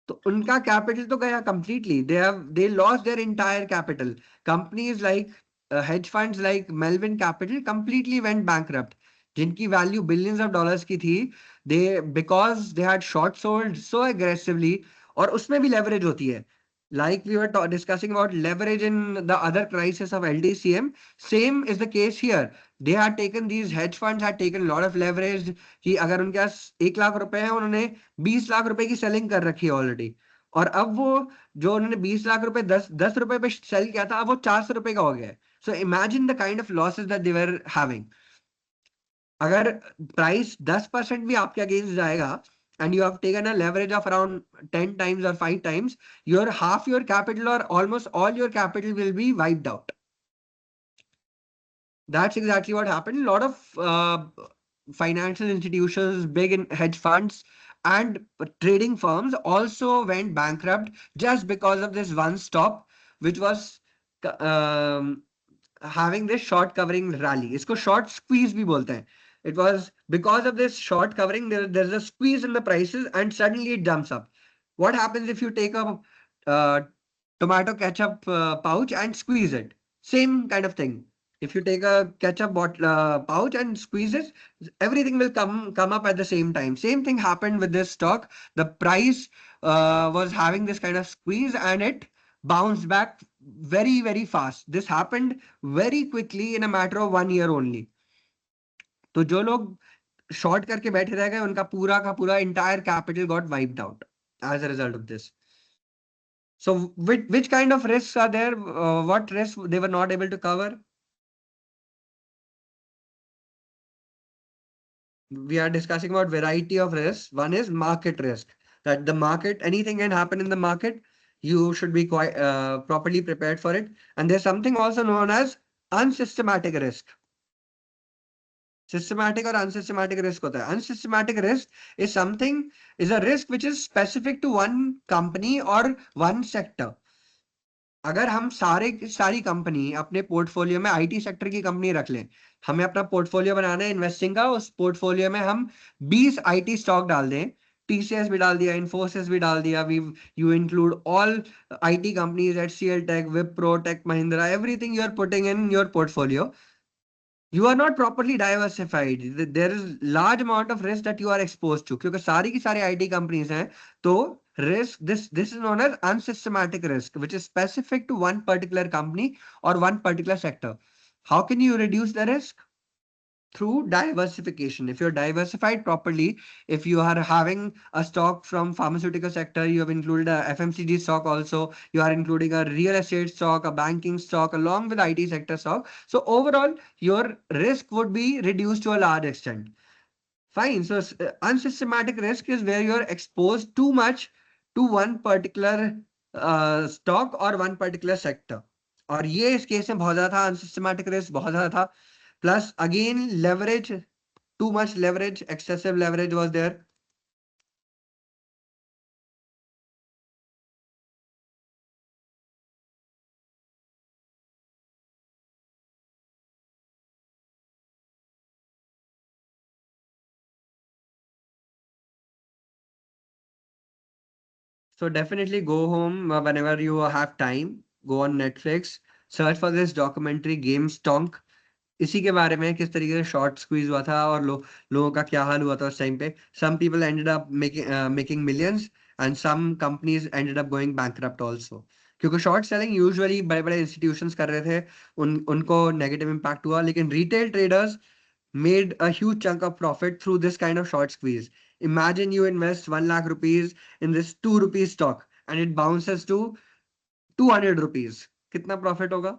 तो उनका कैपिटल तो गया completely. They lost their entire capital. Companies like hedge funds like Melvin Capital completely went bankrupt, जिनकी वैल्यू बिलियंस ऑफ डॉलर्स की थी, because they had short sold so aggressively। और उसमें भी लेवरेज होती है, like we were discussing about leverage in the other crisis of LDCM, same is the case here। they had taken, these hedge funds had taken a lot of leverage कि अगर उनके पास 1 लाख रुपए है, उन्होंने 20 लाख रुपए की सेलिंग कर रखी है ऑलरेडी, और अब वो जो उन्होंने 20 लाख रुपए 10 रुपए पे सेल किया था, अब वो 400 रुपए का हो गया है। So imagine the kind of losses that they were having। अगर प्राइस 10% भी आपके अगेंस्ट जाएगा and you have taken a leverage of around 10 times or 5 times, your half your capital or almost all your capital will be wiped out। That's exactly what happened. A lot of financial institutions, big hedge funds and trading firms also went bankrupt just because of this one stop, which was having this short covering rally। इसको short squeeze भी बोलते हैं। It was because of this short covering, there's a squeeze in the prices and suddenly it jumps up। What happens if you take a tomato ketchup pouch and squeeze it? Same kind of thing। If you take a ketchup pouch and squeeze it, everything will come up at the same time। Same thing happened with this stock। The price was having this kind of squeeze and it bounced back very, very fast। This happened very quickly in a matter of 1 year only। तो जो लोग short करके बैठे रह गए, उनका पूरा का पूरा entire capital got wiped out as a result of this। So which kind of risks are there? What risks they were not able to cover? We are discussing about variety of risks. One is market risk, that the market, anything can happen in the market, you should be quite properly prepared for it। And there's something also known as unsystematic risk। Systematic or unsystematic risk होता है। Unsystematic risk is something, is a risk which is specific to one company or one sector। अगर हम सारी company अपने portfolio में IT sector की company रख लें, हमें अपना पोर्टफोलियो बनाना है इन्वेस्टिंग का, उस पोर्टफोलियो में हम 20 आईटी स्टॉक डाल दें, टीसीएस भी डाल दिया, इन्फोसिस भी डाल दिया, you include all IT companies, HCL Tech, Wipro, Tech Mahindra, everything you are putting in your portfolio, you are not properly diversified। there is large amount of risk that you are exposed to, क्योंकि सारी की सारी IT companies हैं, तो risk, this is known as unsystematic risk, which is specific to one particular company or one particular sector। How can you reduce the risk? through diversification. If you're diversified properly, if you are having a stock from pharmaceutical sector, you have included a FMCG stock also, you are including a real estate stock, a banking stock, along with IT sector stock. So overall, your risk would be reduced to a large extent. Fine. So unsystematic risk is where you're exposed too much to one particular stock or one particular sector. और ये इस case में बहुत ज्यादा था, unsystematic risk बहुत ज्यादा था. Plus again leverage, too much leverage, excessive leverage was there. So definitely go home whenever you have time. Go on Netflix, search for this documentary Game Stonk. इसी के बारे में किस तरीके से शॉर्ट स्क्वीज हुआ था और लोगों का क्या हाल हुआ था उस टाइम पे. Some people ended up making millions and some companies ended up going bankrupt also. क्योंकि शॉर्ट सेलिंग यूजुअली बड़े बड़े इंस्टीट्यूशंस कर रहे थे, उनको नेगेटिव इम्पैक्ट हुआ. लेकिन retail traders made a huge chunk of profit through this kind of short squeeze. Imagine you invest 1 lakh rupees in this 2 rupees stock and it bounces to 200 rupees. कितना profit होगा?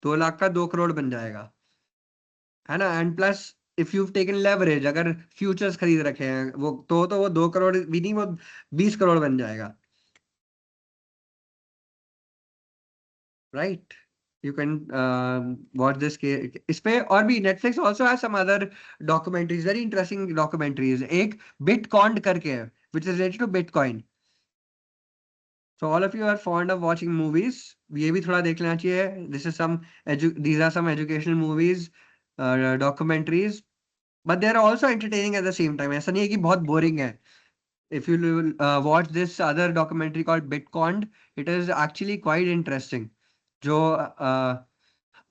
2 लाख का 2 करोड़ बन जाएगा, है ना. And plus if you taken leverage, अगर futures खरीद रखे हैं वो वो 2 करोड़ भी नहीं, वो 20 करोड़ बन जाएगा. Right. You can watch this इस पे. और भी Netflix also has some other documentaries, very interesting documentaries. एक Bitcoin करके है, which is related to Bitcoin. So all of you are fond of watching movies. ये भी थोड़ा देख लेना चाहिए. These are some educational movies, documentaries, but they are also entertaining at the same time. ऐसा नहीं है कि बहुत boring है. If you watch this other documentary called Bitcoin, it is actually quite interesting. जो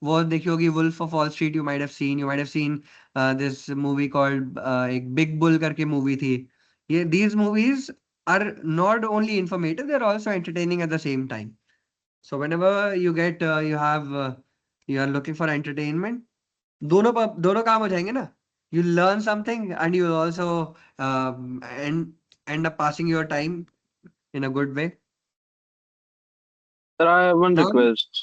वो देखी होगी Wolf of Wall Street, you might have seen this movie called एक बिग बुल करके मूवी थी. ये these movies are not only informative, they are also entertaining at the same time. So whenever you get you are looking for entertainment, दोनों काम हो जाएंगे ना. You learn something and you also end up passing your time in a good way. Sir, I have one Now, request.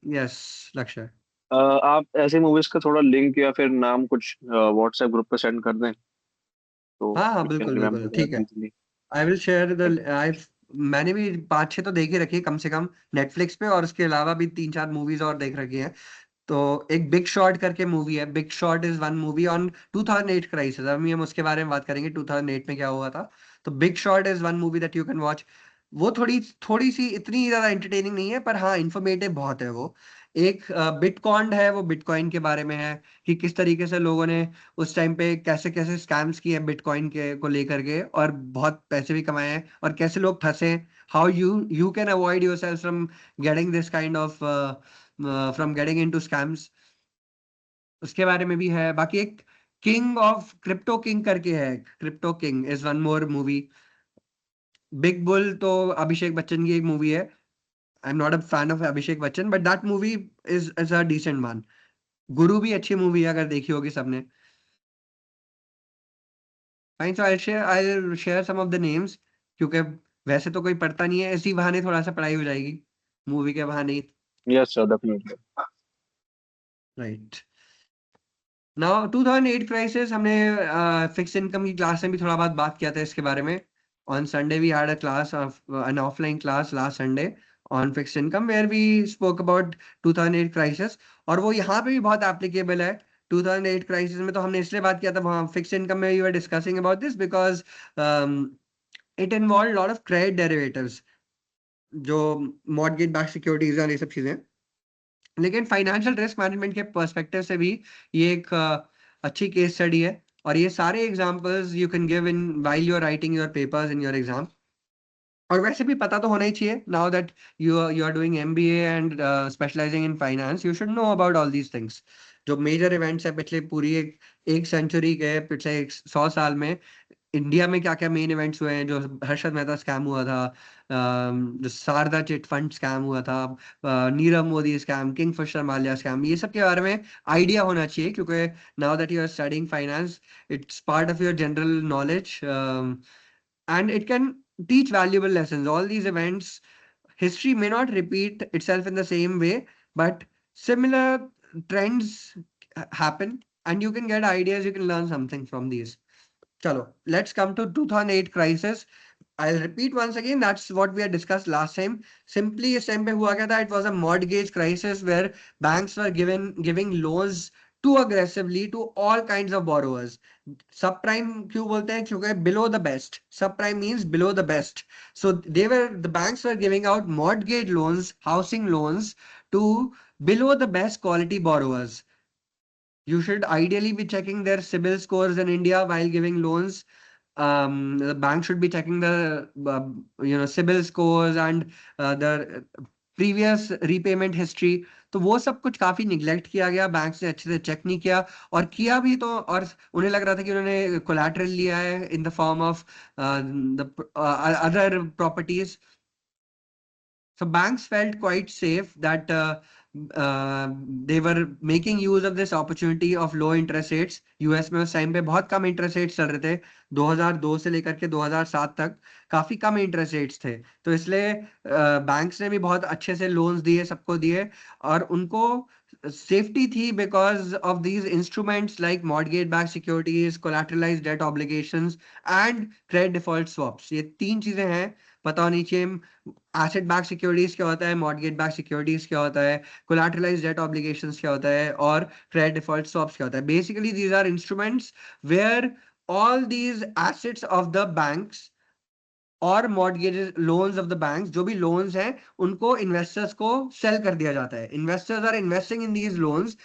yes, Lakshya. आप ऐसे movies का थोड़ा link या फिर नाम कुछ व्हाट्सएप ग्रुप पे सेंड कर दें तो हाँ हाँ we can बिल्कुल remember बिल्कुल, that ठीक है. easily. I will share the मैंने भी 5-6 तो देख ही रखी है कम से कम नेटफ्लिक्स पे, और उसके अलावा भी 3-4 मूवीज और देख रखी हैं. तो एक बिग शॉट करके मूवी है. Big shot is one movie on 2008 crisis. अभी हम उसके बारे में बात करेंगे 2008 में क्या हुआ था. तो big shot is one movie that you can watch. वो थोड़ी थोड़ी सी इतनी ज्यादा एंटरटेनिंग नहीं है, पर हाँ इंफॉर्मेटिव बहुत है वो. एक बिटकॉइन है, वो बिटकॉइन के बारे में है कि किस तरीके से लोगों ने उस टाइम पे कैसे कैसे स्कैम्स किए हैं बिटकॉइन के को लेकर के, और बहुत पैसे भी कमाए हैं, और कैसे लोग फंसे. How you can avoid yourself from getting this kind of from getting into scams, उसके बारे में भी है. बाकी एक किंग ऑफ क्रिप्टो किंग करके है. Crypto King is one more movie. Big Bull तो अभिषेक बच्चन की एक मूवी है. I am not a fan of Abhishek Bachchan, but that movie is a decent one. Guru भी अच्छी मूवी है, अगर देखी होगी सबने. Fine. So I share some of the names, क्योंकि वैसे तो कोई पढ़ता नहीं है, इसी बहाने थोड़ा सा पढ़ाई हो जाएगी मूवी के बहाने ही. Yes, sir, definitely. Right. Now 2008 crisis, हमने फिक्स इनकम की क्लास में भी थोड़ा बहुत बात किया था इसके बारे में. On Sunday we had a class of an offline class last Sunday on fix income, where we spoke about 2008 crisis. और वो यहाँ पे भी बहुत एप्लीकेबल है. 2008 क्राइसिस में तो हमने इसलिए बात किया था वहाँ फिक्स इनकम में, you are discussing about this because it involve lot of credit derivatives, जो मॉर्गेज बैक्ड सिक्योरिटीज और ये सब चीजें. लेकिन फाइनेंशियल रिस्क मैनेजमेंट के पर्सपेक्टिव से भी ये एक अच्छी केस स्टडी है. और ये सारे examples you can give in while you are writing your papers in your exam. और वैसे भी पता तो होना ही चाहिए. Now that you are doing MBA and specialising in finance, you should know about all these things. जो major events है पिछले पूरी एक सेंचुरी के, पिछले 100 साल में, इंडिया में क्या क्या मेन इवेंट्स हुए हैं, जो हर्षद मेहता स्कैम हुआ था, जो शारदा चिट फंड स्कैम हुआ था, नीरव मोदी स्कैम, किंगफिशर माल्या स्कैम, ये सब के बारे में आइडिया होना चाहिए, क्योंकि now that you are studying finance, it's part of your general knowledge, and it can teach valuable lessons. All these events, history may not repeat itself in the same way, but similar trends happen, and you can get ideas, you can learn something from these. Chalo, let's come to 2008 crisis. I'll repeat once again, that's what we had discussed last time. Simply इस time पे हुआ क्या था, it was a mortgage crisis where banks were giving loans too aggressively to all kinds of borrowers. Subprime क्यों बोलते हैं, क्योंकि below the best. Subprime means below the best. So the banks were giving out mortgage loans, housing loans to below the best quality borrowers. You should ideally be checking their CIBIL scores in India while giving loans. The bank should be checking the CIBIL scores and the previous repayment history. तो वो सब कुछ काफी neglect किया गया, bank ने अच्छे से चेक नहीं किया, और किया भी तो, और उन्हें लग रहा था कि उन्होंने कोलैटरल लिया है इन the form of the other properties. So banks felt quite safe that they were making use of this opportunity of low interest rates. US में उस टाइम पे बहुत कम इंटरेस्ट रेट्स चल रहे थे, 2002 से लेकर के 2007 तक काफी कम इंटरेस्ट रेट्स थे, तो इसलिए बैंक्स ने भी बहुत अच्छे से लोन्स दिए, सबको दिए, और उनको सेफ्टी थी because of these instruments like mortgage backed securities, collateralised debt obligations and credit default swaps. ये तीन चीजें हैं, पता होनी चाहिए. एसेट बैक सिक्योरिटीज क्या होता है, मॉर्गेज बैक सिक्योरिटीज क्या होता है, कोलैटरलाइज्ड डेट ऑब्लिगेशंस क्या होता है, और क्रेडिट डिफॉल्ट स्वैप्स क्या होता है. Basically these are instruments where all these assets of the banks और mortgage loans of the banks, जो भी लोन्स हैं, उनको इन्वेस्टर्स को सेल कर दिया जाता है. Investors are investing in these loans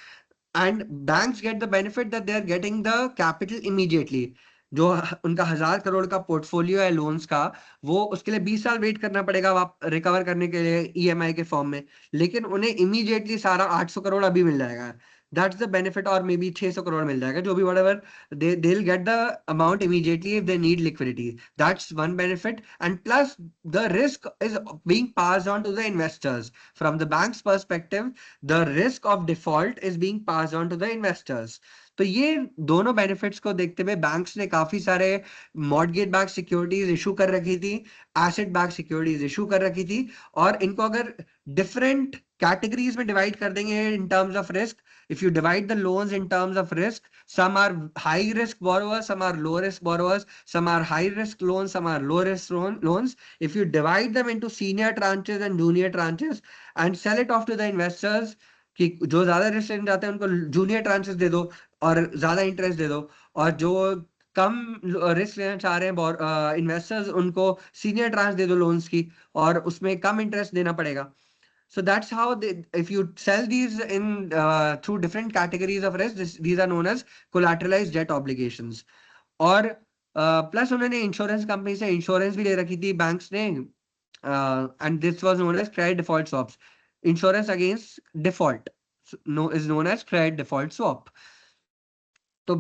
and banks get the benefit that they are getting the capital immediately. जो उनका 1,000 करोड़ का पोर्टफोलियो है लोन्स का, वो उसके लिए 20 साल वेट करना पड़ेगा रिकवर करने के लिए ईएमआई के फॉर्म में, लेकिन उन्हें इमीडिएटली सारा 800 करोड़ अभी मिल जाएगा. That's the benefit. और मे बी 600 करोड़ मिल जाएगा, जो भी whatever they'll get the amount immediately if they need liquidity. That's one benefit, and plus the risk is being passed on to the investors. From the bank's perspective, the risk of default is being passed on to the investors. तो ये दोनों benefits को देखते हुए banks ने काफी सारे mortgage backed securities issue कर रखी थी, एसेट बैक्ड सिक्योरिटीज इशू कर रखी थी, और इनको अगर डिफरेंट कैटेगरीज में डिवाइड कर देंगे in terms of risk. If you divide the loans in terms of risk, some are high risk borrowers, some are low risk borrowers, some are high risk loans, some are low risk loans. If you divide them into senior tranches and junior tranches and sell it off to the investors, कि जो ज्यादा risk लेने जाते हैं उनको junior tranches दे दो और ज्यादा इंटरेस्ट दे दो, और जो कम रिस्क लेना चाह रहे हैं इन्वेस्टर्स, उनको सीनियर ट्रांच दे दो लोन्स की, और उसमें कम इंटरेस्ट देना पड़ेगा. So that's how if you sell these in through different categories of risk, these are known as collateralized debt obligations. और प्लस उन्होंने इंश्योरेंस कंपनी से इंश्योरेंस भी ले रखी थी बैंक्स ने, and this was known as credit default swaps. Insurance against default is known as credit default swap. So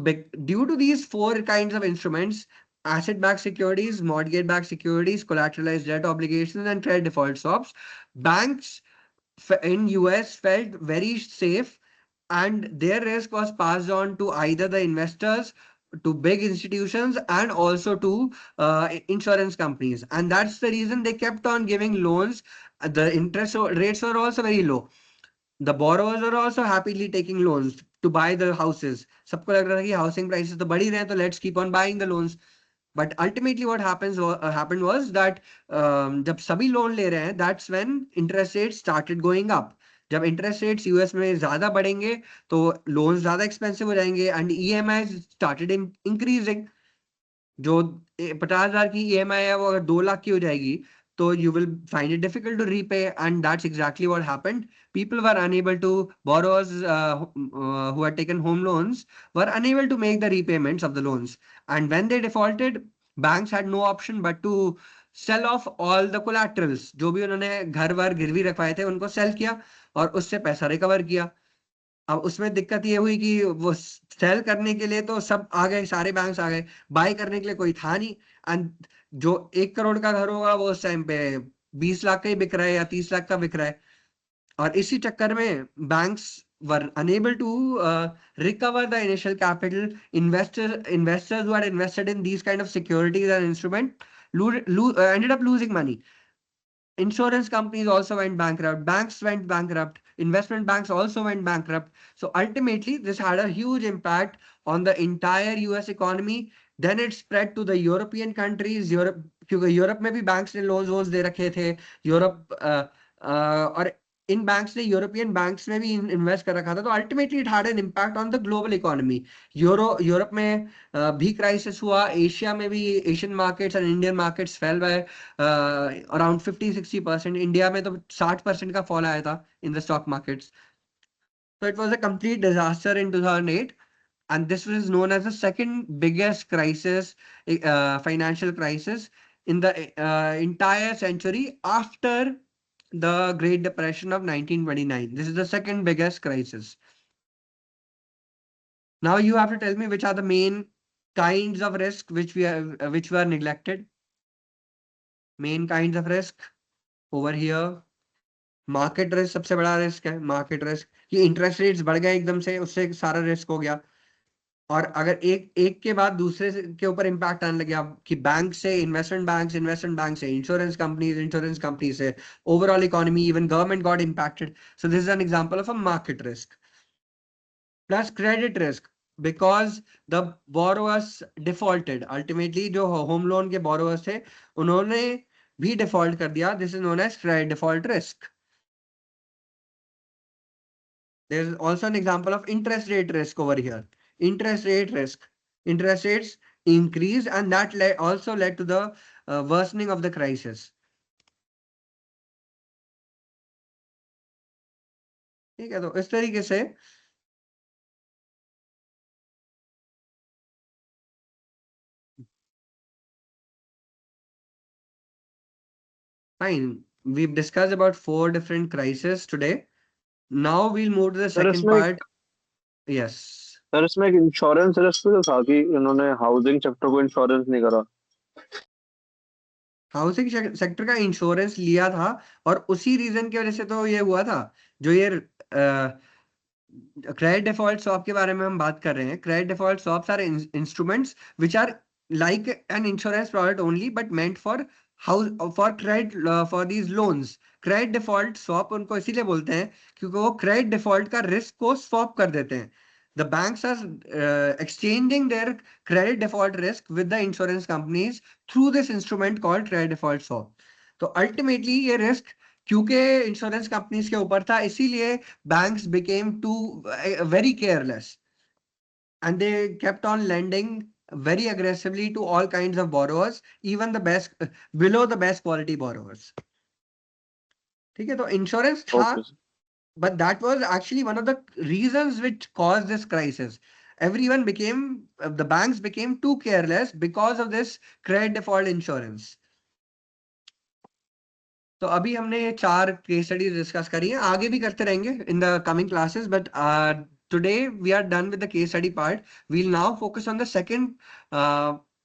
due to these four kinds of instruments, asset-backed securities, mortgage-backed securities, collateralized debt obligations, and credit default swaps, banks in US felt very safe, and their risk was passed on to either the investors, to big institutions, and also to insurance companies. And that's the reason they kept on giving loans. The interest rates were also very low. The borrowers are also happily taking loans to buy the houses. सबको लग रहा था कि housing prices तो बढ़ ही रहे हैं, तो let's keep on buying the loans. But ultimately what happened was that जब सभी लोन ले रहे हैं, that's when interest rates started going up. जब इंटरेस्ट रेट्स यूएस में ज्यादा बढ़ेंगे तो लोन ज्यादा एक्सपेंसिव हो जाएंगे, एंड ईएमआई स्टार्टेड इंक्रीजिंग. जो 50,000 की ईएमआई है, वो अगर 2 लाख की हो जाएगी, तो you will find it difficult to repay, and that's exactly what happened. People were unable to, borrowers who had taken home loans were unable to make the repayments of the loans, and when they defaulted, banks had no option but to sell off all the collaterals. जो भी उन्होंने घर वर गिरवी रखवाए थे, उनको cell किया और उससे पैसा रिकवर किया. अब उसमें दिक्कत ये हुई कि वो सेल करने के लिए तो सब आ गए, सारे बैंक्स आ गए, बाय करने के लिए कोई था नहीं। एंड जो 1 करोड़ का घर होगा वो उस टाइम पे 20 लाख का ही बिक रहा है या 30 लाख का बिक रहा है। और इसी चक्कर में banks were unable to recover the initial capital. Investors who had invested in these kind of securities and instrument ended up losing money. Insurance companies also went bankrupt, banks went bankrupt, investment banks also went bankrupt. So ultimately, this had a huge impact on the entire US economy. Then it spread to the European countries. Europe, क्योंकि Europe में भी banks ने loans वोन्स दे रखे थे। Europe और इन banks ने European banks में भी इन्वेस्ट कर रखा था। तो ultimately it had an impact on the global economy. Europe में भी क्राइसिस हुआ, एशिया में भी, Asian markets and Indian markets fail by around 50-60%। India में तो 60% का फॉल आया था in the stock markets. So it was a complete disaster in 2008, and this was known as the second biggest crisis, financial crisis in the entire century after the Great Depression of 1929. This is the second biggest crisis. Now you have to tell me which are the main kinds of risk which were neglected. Main kinds of risk over here. Market risk सबसे बड़ा risk है। Market risk कि interest rates बढ़ गए एकदम से, उससे सारा रिस्क हो गया। और अगर एक एक के बाद दूसरे के ऊपर इम्पैक्ट आने लगे अब कि बैंक से इन्वेस्टमेंट बैंक से इंश्योरेंस कंपनी से overall economy, even government got impacted. So this is an example of a market risk. Plus credit risk, because the borrowers defaulted. Ultimately जो होम लोन के borrowers थे उन्होंने भी default कर दिया। This is known as credit default risk. There is also an example of interest rate risk over here. Interest rate risk. Interest rates increased, and that also led to the worsening of the crisis. ठीक है, तो इस तरीके से fine. We've discussed about 4 different crises today. Now we'll move to the sir second इसमें part. Yes. Sir इसमें एक insurance risk तो था कि इन्होंने हाउसिंग सेक्टर को इंश्योरेंस नहीं करा। हाउसिंग सेक्टर का इंश्योरेंस लिया था, और उसी रीजन की वजह से तो ये हुआ था। जो ये क्रेडिट डिफॉल्ट स्वैप के बारे में हम बात कर रहे हैं। Credit default swaps are instruments which are like an insurance product only but meant for house for credit for these loans. Credit default swap उनको इसीलिए बोलते हैं क्योंकि वो क्रेडिट डिफॉल्ट का रिस्क को स्वैप कर देते हैं। The banks are exchanging their credit default risk with the insurance companies through this instrument called credit default swap. तो ultimately ये risk क्योंकि इंश्योरेंस कंपनीज के ऊपर था, इसीलिए banks became too very careless, and they kept on lending very aggressively to all kinds of borrowers, even the best below the best quality borrowers. ठीक है, तो इंश्योरेंस था, okay but that was actually one of the reasons which caused this crisis. Everyone became the banks became too careless because of this credit default insurance. तो अभी हमने ये 4 case studies discuss करी है, आगे भी करते रहेंगे in the coming classes, but today we are done with the case study part. We'll now focus on the second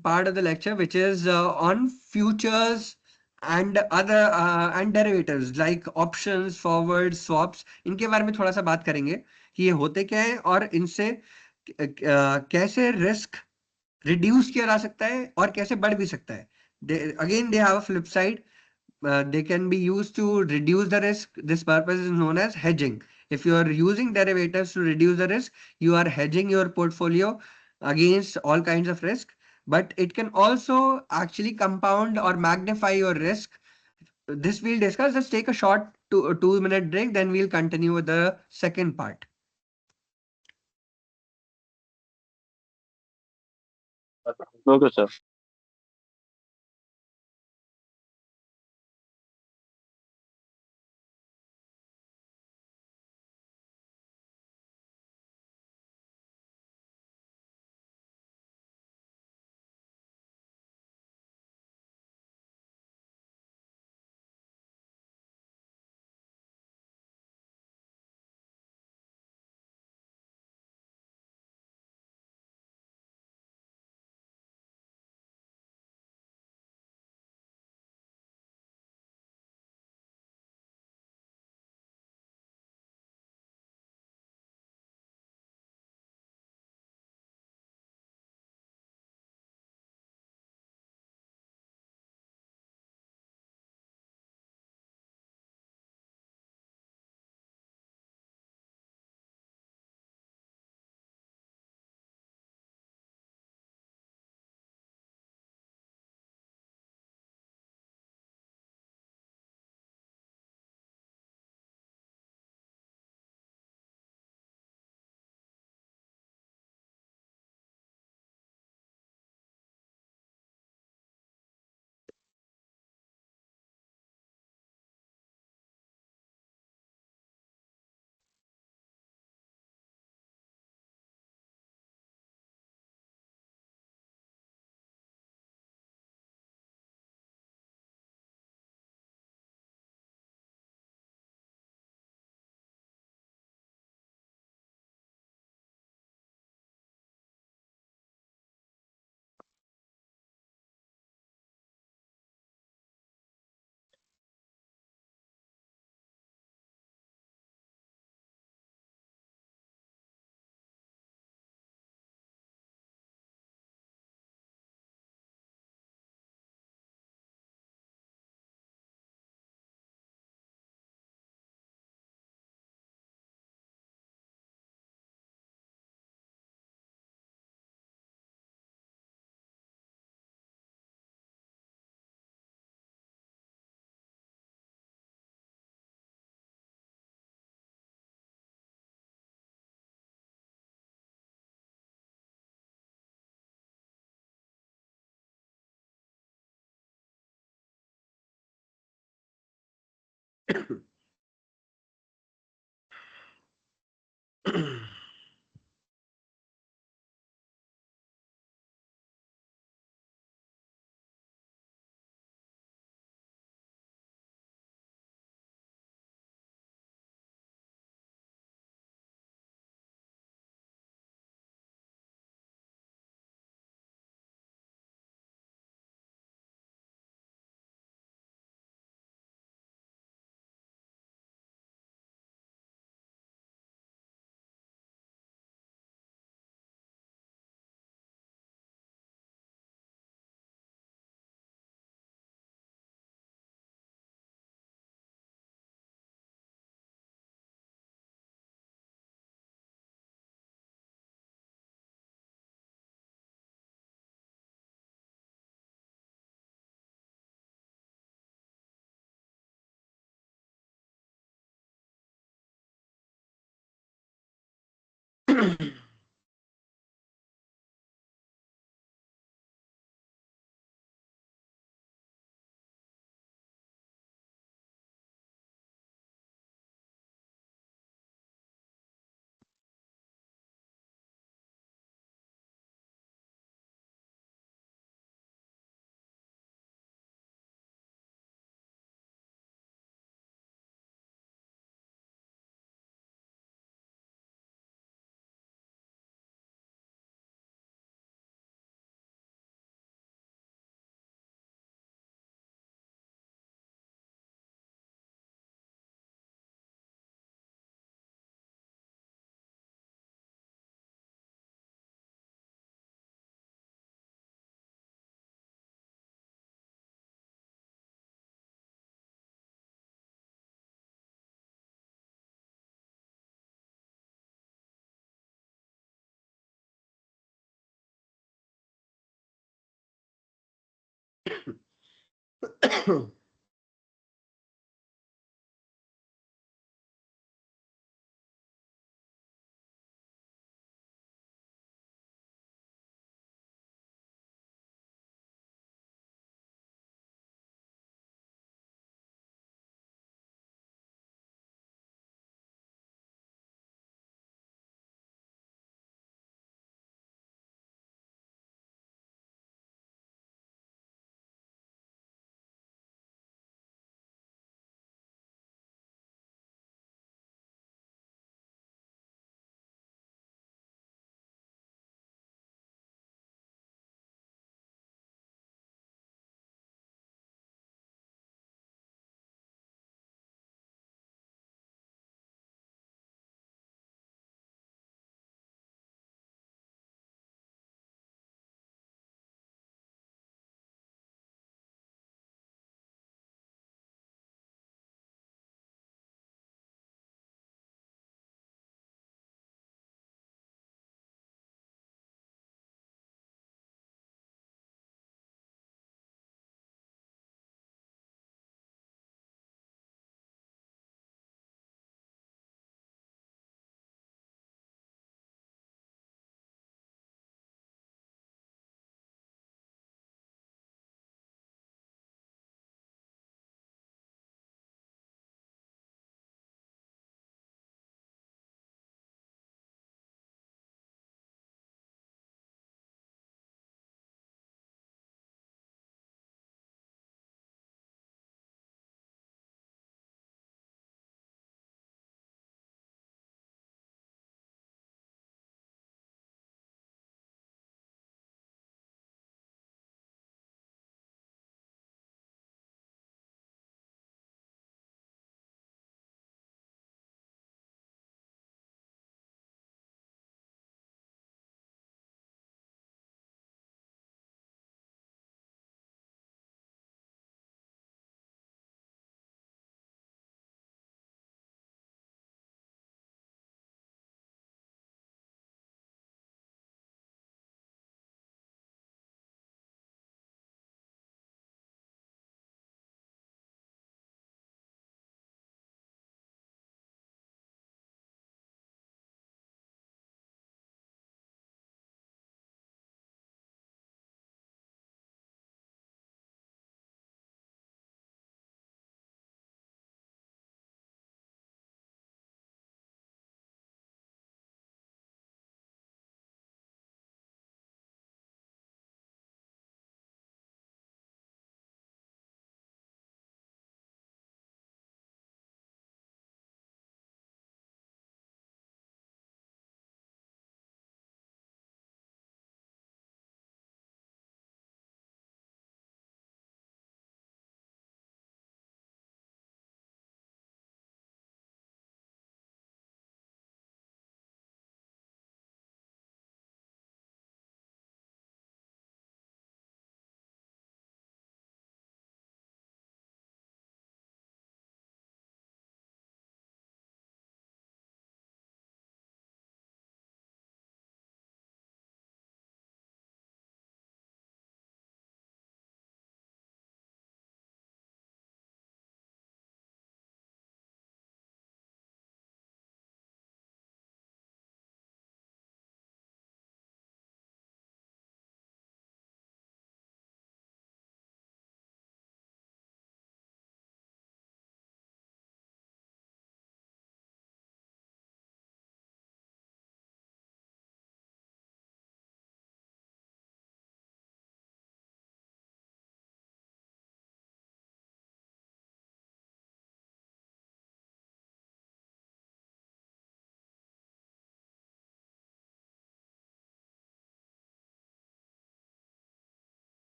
part of the lecture, which is on futures and other and derivatives like options, forwards, swaps. इनके बारे में थोड़ा सा बात करेंगे कि ये होते क्या है और इनसे कैसे रिस्क रिड्यूस किया जा सकता है और कैसे बढ़ भी सकता है. Again, they have a flip side. They can be used to reduce the risk. This purpose is known as hedging. If you are using derivatives to reduce the risk, you are hedging your portfolio against all kinds of risk. But it can also actually compound or magnify your risk. This we'll discuss. Let's take a short 2 minute break. Then we'll continue with the second part. Okay sir.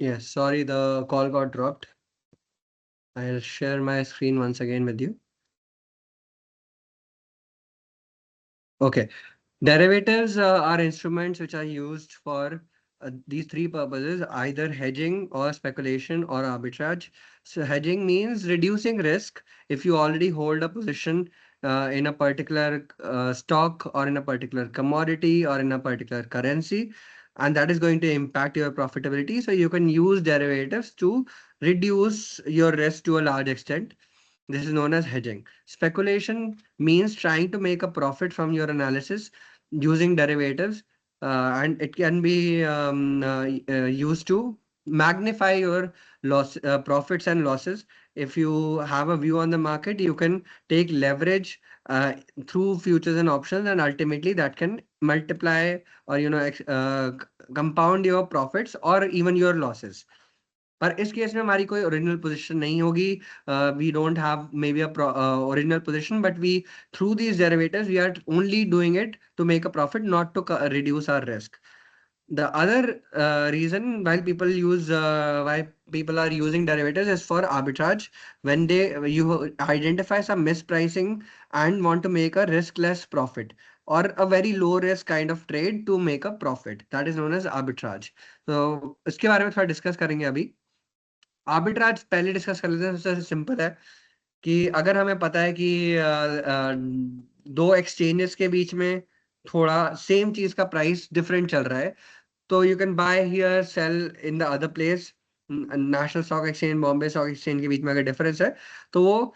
Yes, sorry, the call got dropped. I'll share my screen once again with you. Okay. Derivatives are instruments which are used for these three purposes, either hedging or speculation or arbitrage. So hedging means reducing risk. If you already hold a position in a particular stock or in a particular commodity or in a particular currency, and that is going to impact your profitability. So you can use derivatives to reduce your risk to a large extent. This is known as hedging. Speculation means trying to make a profit from your analysis using derivatives, and it can be used to magnify your profits and losses. If you have a view on the market, you can take leverage through futures and options, and ultimately that can multiply or compound your profits or even your losses. पर इस case में हमारी कोई original position नहीं होगी. We don't have maybe original position, but we through these derivatives we are only doing it to make a profit, not to reduce our risk. The other reason why people are using derivatives is for arbitrage. When you identify some mispricing and want to make a riskless profit or a very low risk kind of trade to make a profit, that is known as arbitrage. So इसके बारे में थोड़ा discuss करेंगे अभी. Arbitrage पहले discuss कर लेते हैं. सबसे सिंपल है कि अगर हमें पता है कि दो एक्सचेंजेस के बीच में थोड़ा सेम चीज का प्राइस डिफरेंट चल रहा है, तो you can buy here sell in the other place. National stock exchange, Bombay stock exchange के बीच में अगर डिफरेंस है तो वो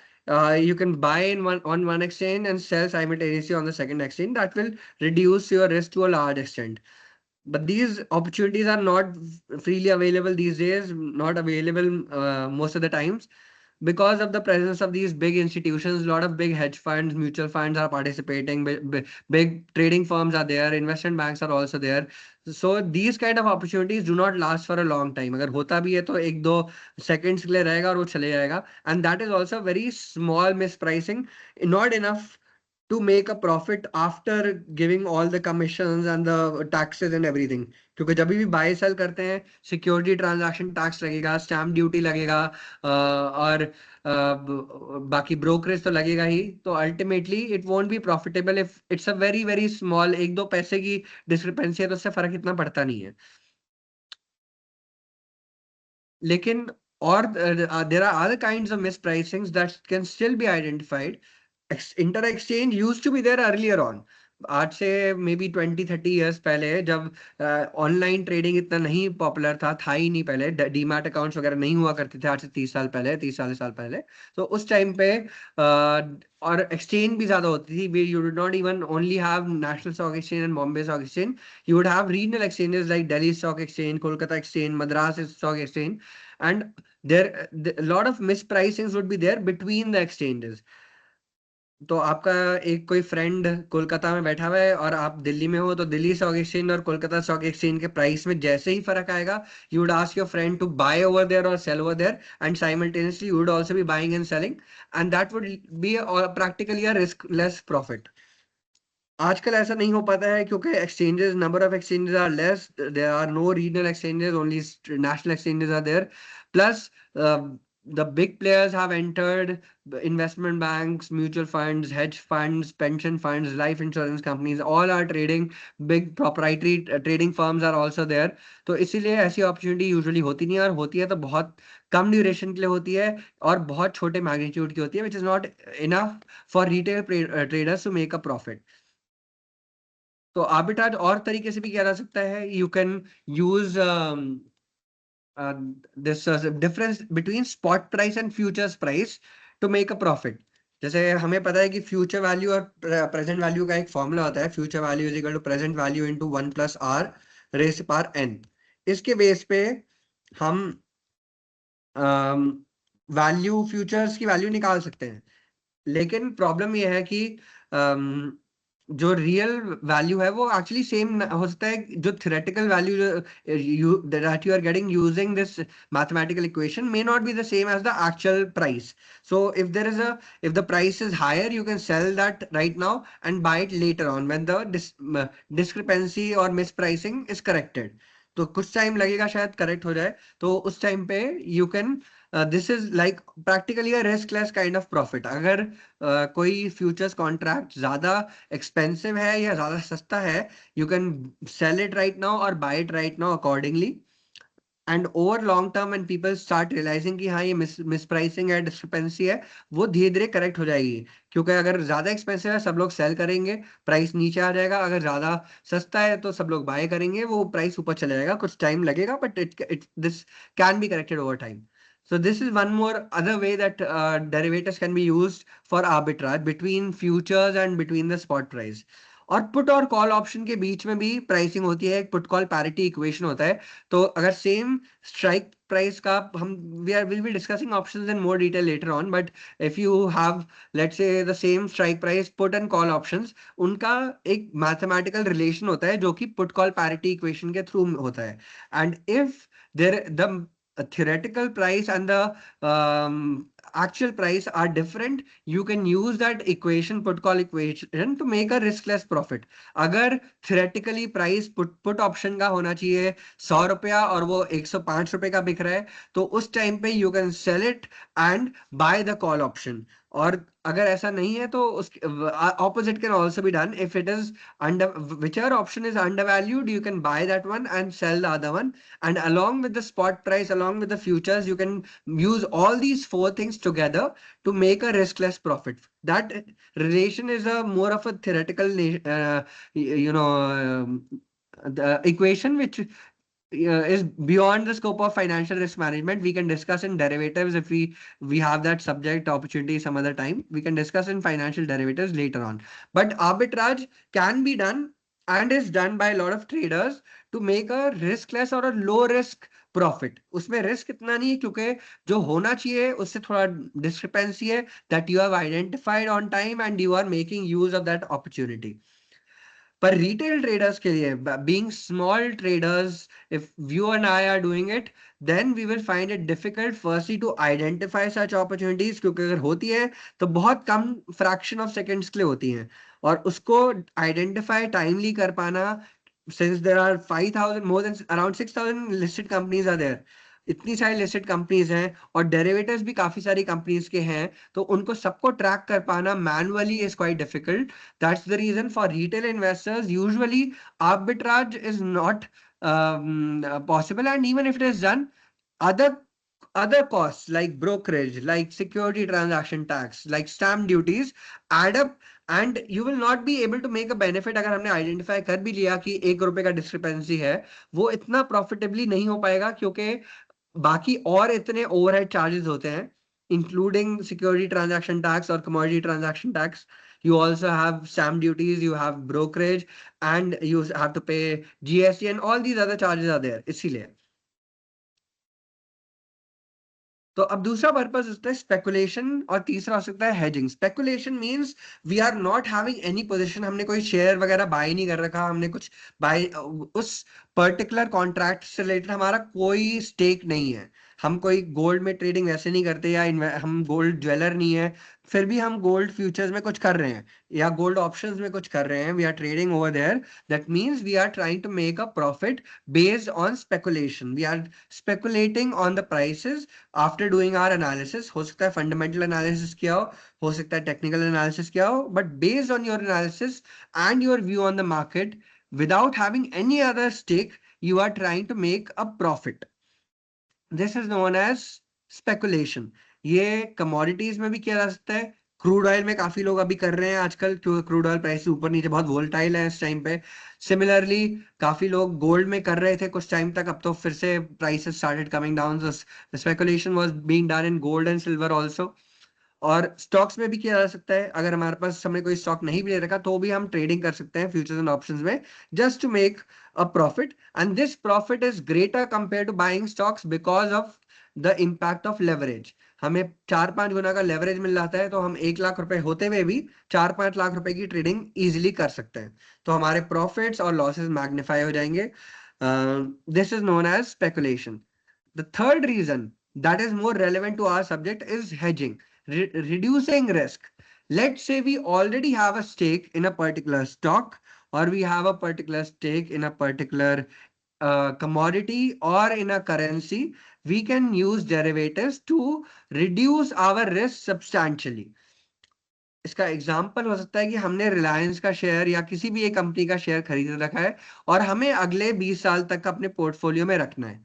you can buy on one exchange and sell simultaneously on the second exchange. That will reduce your risk to a large extent. But these opportunities are not freely available these days, not available most of the times, because of the presence of these big institutions. A lot of big hedge funds, mutual funds are participating. Big trading firms are there. Investment banks are also there. So these kind of opportunities do not last for a long time. अगर होता भी है तो एक दो seconds के लिए रहेगा और वो चले जाएगा. And that is also very small mispricing, not enough to make a profit after giving all the commissions and the taxes and everything. क्योंकि जब भी बाय सेल करते हैं, सिक्योरिटी ट्रांजैक्शन टैक्स लगेगा, स्टैम्प ड्यूटी लगेगा, और बाकी ब्रोकरेज तो लगेगा ही. तो ultimately it won't be profitable if it's a very very small, एक दो पैसे की डिस्क्रिपेंसी है तो उससे फर्क इतना पड़ता नहीं है. लेकिन और there are other kinds of mispricings that can still be identified. Inter-exchange used to be there earlier on. आज से मे बी 20-30 ईयर्स पहले, जब ऑनलाइन ट्रेडिंग इतना नहीं पॉपुलर था ही नहीं. पहले डीमैट अकाउंट्स वगैरह नहीं हुआ करते थे, आज से 30 साल पहले, 30-40 साल पहले. तो उस टाइम पे और एक्सचेंज भी ज्यादा होती थी. You did not even only have national stock exchange and Bombay stock exchange. You would have regional exchanges like Delhi stock exchange, Kolkata exchange, Madras stock exchange, and a lot of mispricings would be there between the exchanges. तो आपका एक कोई friend Kolkata में बैठा हुआ है और आप दिल्ली में हो, तो दिल्ली स्टॉक एक्सचेंज और कोलकाता स्टॉक एक्सचेंज के प्राइस में जैसे ही फर्क आएगा, you would ask your friend to buy over there और sell over there, and simultaneously you would also be buying and selling, and that would be practically a risk less profit. आजकल ऐसा नहीं हो पाता है क्योंकि exchanges, number of exchanges are less. There are no regional exchanges, only national exchanges are there. Plus the big players have entered. Investment banks, mutual funds, hedge funds, pension funds, life insurance companies, all are trading. Big proprietary trading firms are also there. तो इसीलिए ऐसी opportunity usually होती नहीं है, और होती है तो बहुत कम ड्यूरेशन के लिए होती है और बहुत छोटे मैग्नीट्यूड की होती है, which is not enough for retail traders to make a profit. तो आर्बिट्राज और तरीके से भी किया जा सकता है. You can use this difference between spot price and futures price to make a profit. जैसे हमें पता है कि फ्यूचर वैल्यू और प्रेजेंट वैल्यू का एक फॉर्मूला होता है. Future value is equal to present value into 1 + r raise to power n. इसके बेस पे हम वैल्यू, फ्यूचर्स की वैल्यू निकाल सकते हैं. लेकिन प्रॉब्लम ये है कि जो रियल वैल्यू है वो एक्चुअली सेम हो सकता है, जो theoretical value you that you are getting using this mathematical equation may not be the same as the actual price. So if the price is higher, you can sell that right now and buy it later on when the discrepancy or mispricing is corrected. तो कुछ time लगेगा शायद correct हो जाए, तो उस time पे you can, this is like practically a riskless kind of profit. अगर कोई फ्यूचर्स कॉन्ट्रैक्ट ज्यादा एक्सपेंसिव है या ज्यादा सस्ता है, you can sell it right now और buy it right now accordingly. And over long term and people start realising कि हाँ ये मिसप्राइसिंग है, डिस्क्रिपेंसी है, वो धीरे धीरे करेक्ट हो जाएगी. क्योंकि अगर ज्यादा एक्सपेंसिव है सब लोग सेल करेंगे, प्राइस नीचे आ जाएगा. अगर ज्यादा सस्ता है तो सब लोग बाय करेंगे, वो प्राइस ऊपर चला जाएगा. कुछ टाइम लगेगा but it this can be corrected over time. So this is one more other way that derivatives can be used for arbitrage between futures and between the spot price. और put और call option के बीच में भी pricing होती है. एक put call parity equation होता है. तो अगर सेम स्ट्राइक प्राइस का हम will be discussing options in more detail later on, but if you have let's say the same strike price, put and call options, उनका एक मैथमेटिकल रिलेशन होता है जो कि पुट कॉल पैरिटी इक्वेशन के through होता है. And if there the theoretical price and the actual price are different, you can use that equation, put call equation, to make a riskless profit. अगर theoretically price put option का होना चाहिए 100 रुपया और वो 105 रुपए का बिक रहा है, तो उस टाइम पे you can sell it and buy the call option. और अगर ऐसा नहीं है तो उसके opposite can also be done. If it is whichever option is undervalued, you can buy that one and sell the other one. And along with the spot price, along with the futures, you can use all these four things together to make a riskless profit. That relation is a more of a theoretical, the equation which is beyond the scope of financial risk management. We can discuss in derivatives if we have that subject opportunity some other time. We can discuss in financial derivatives later on. But arbitrage can be done and is done by a lot of traders to make a riskless or a low risk profit. उसमें risk इतना नहीं है क्योंकि जो होना चाहिए उससे थोड़ा डिस्क्रिपेंसी है, that you have identified on time and you are making use of that opportunity. पर रिटेल ट्रेडर्स के लिए, being small traders, if you and I are doing it, then we will find it difficult firstly to identify such opportunities, क्योंकि अगर होती है तो बहुत कम fraction of seconds के लिए होती हैं, और उसको identify timely कर पाना, since there are 5,000, more than around 6,000 listed companies are there, इतनी सारी लिस्टेड कंपनीज हैं और डेरिवेटिव्स भी काफी सारी कंपनीज के हैं, तो उनको सबको ट्रैक कर पाना manually is quite difficult. That's the reason for retail investors usually arbitrage is not possible. And even if it is done, other costs like brokerage, like security transaction tax, like stamp duties add up, and you will not be able to make a benefit. अगर हमने identify कर भी लिया कि 1 रुपए का discrepancy है, वो इतना प्रॉफिटेबली नहीं हो पाएगा क्योंकि बाकी और इतने ओवरहेड चार्जेस होते हैं, इंक्लूडिंग सिक्योरिटी ट्रांजैक्शन टैक्स और commodity transaction tax. You also have stamp duties, you have brokerage, and you have to pay GST, and all these other charges are there. इसीलिए तो अब दूसरा पर्पस होता है speculation और तीसरा हो सकता है hedging. Speculation means we are not having any position, हमने कोई शेयर वगैरह बाय नहीं कर रखा, हमने कुछ बाय उस पर्टिकुलर कॉन्ट्रैक्ट से रिलेटेड हमारा कोई स्टेक नहीं है. हम कोई गोल्ड में ट्रेडिंग वैसे नहीं करते, या हम गोल्ड ज्वेलर नहीं है, फिर भी हम गोल्ड फ्यूचर्स में कुछ कर रहे हैं या गोल्ड ऑप्शंस में कुछ कर रहे हैं, we are trading over there. That means we are trying to make a profit based on speculation. We are speculating on the prices after doing our analysis. हो सकता है फंडामेंटल एनालिसिस किया हो सकता है टेक्निकल एनालिसिस किया हो, but based on your analysis and your view on the market, without having any other stake, you are trying to make a profit. This is known as speculation. ये commodities में भी किया जा सकता है. Crude oil में काफी लोग अभी कर रहे हैं आजकल, क्योंकि क्रूड ऑयल प्राइस ऊपर नीचे बहुत वोलेटाइल है इस टाइम पे. सिमिलरली काफी लोग गोल्ड में कर रहे थे कुछ टाइम तक, अब तो फिर से prices started coming down. Speculation was being done in gold and silver also. और स्टॉक्स में भी किया जा सकता है. अगर हमारे पास हमने कोई स्टॉक नहीं भी ले रखा तो भी हम ट्रेडिंग कर सकते हैं फ्यूचर्स एंड ऑप्शंस में, just to make a profit. And this profit is greater compare to buying stocks because of the impact of leverage. हमें 4-5 गुना का लेवरेज मिल जाता है, तो हम 1 लाख रुपए होते हुए भी 4-5 लाख रुपए की ट्रेडिंग इजिली कर सकते हैं। तो हमारे प्रॉफिट्स और लॉसेस मैग्नीफाई हो जाएंगे। This is known as speculation. The third reason that is more relevant to our subject is hedging, reducing risk. Let's say we already have a stake in a particular stock, or we have a particular stake in a particular commodity or in a currency. We can use derivatives to reduce our risk substantially. इसका example हो सकता है कि हमने रिलायंस का share या किसी भी एक कंपनी का शेयर खरीद रखा है और हमें अगले 20 साल तक अपने पोर्टफोलियो में रखना है।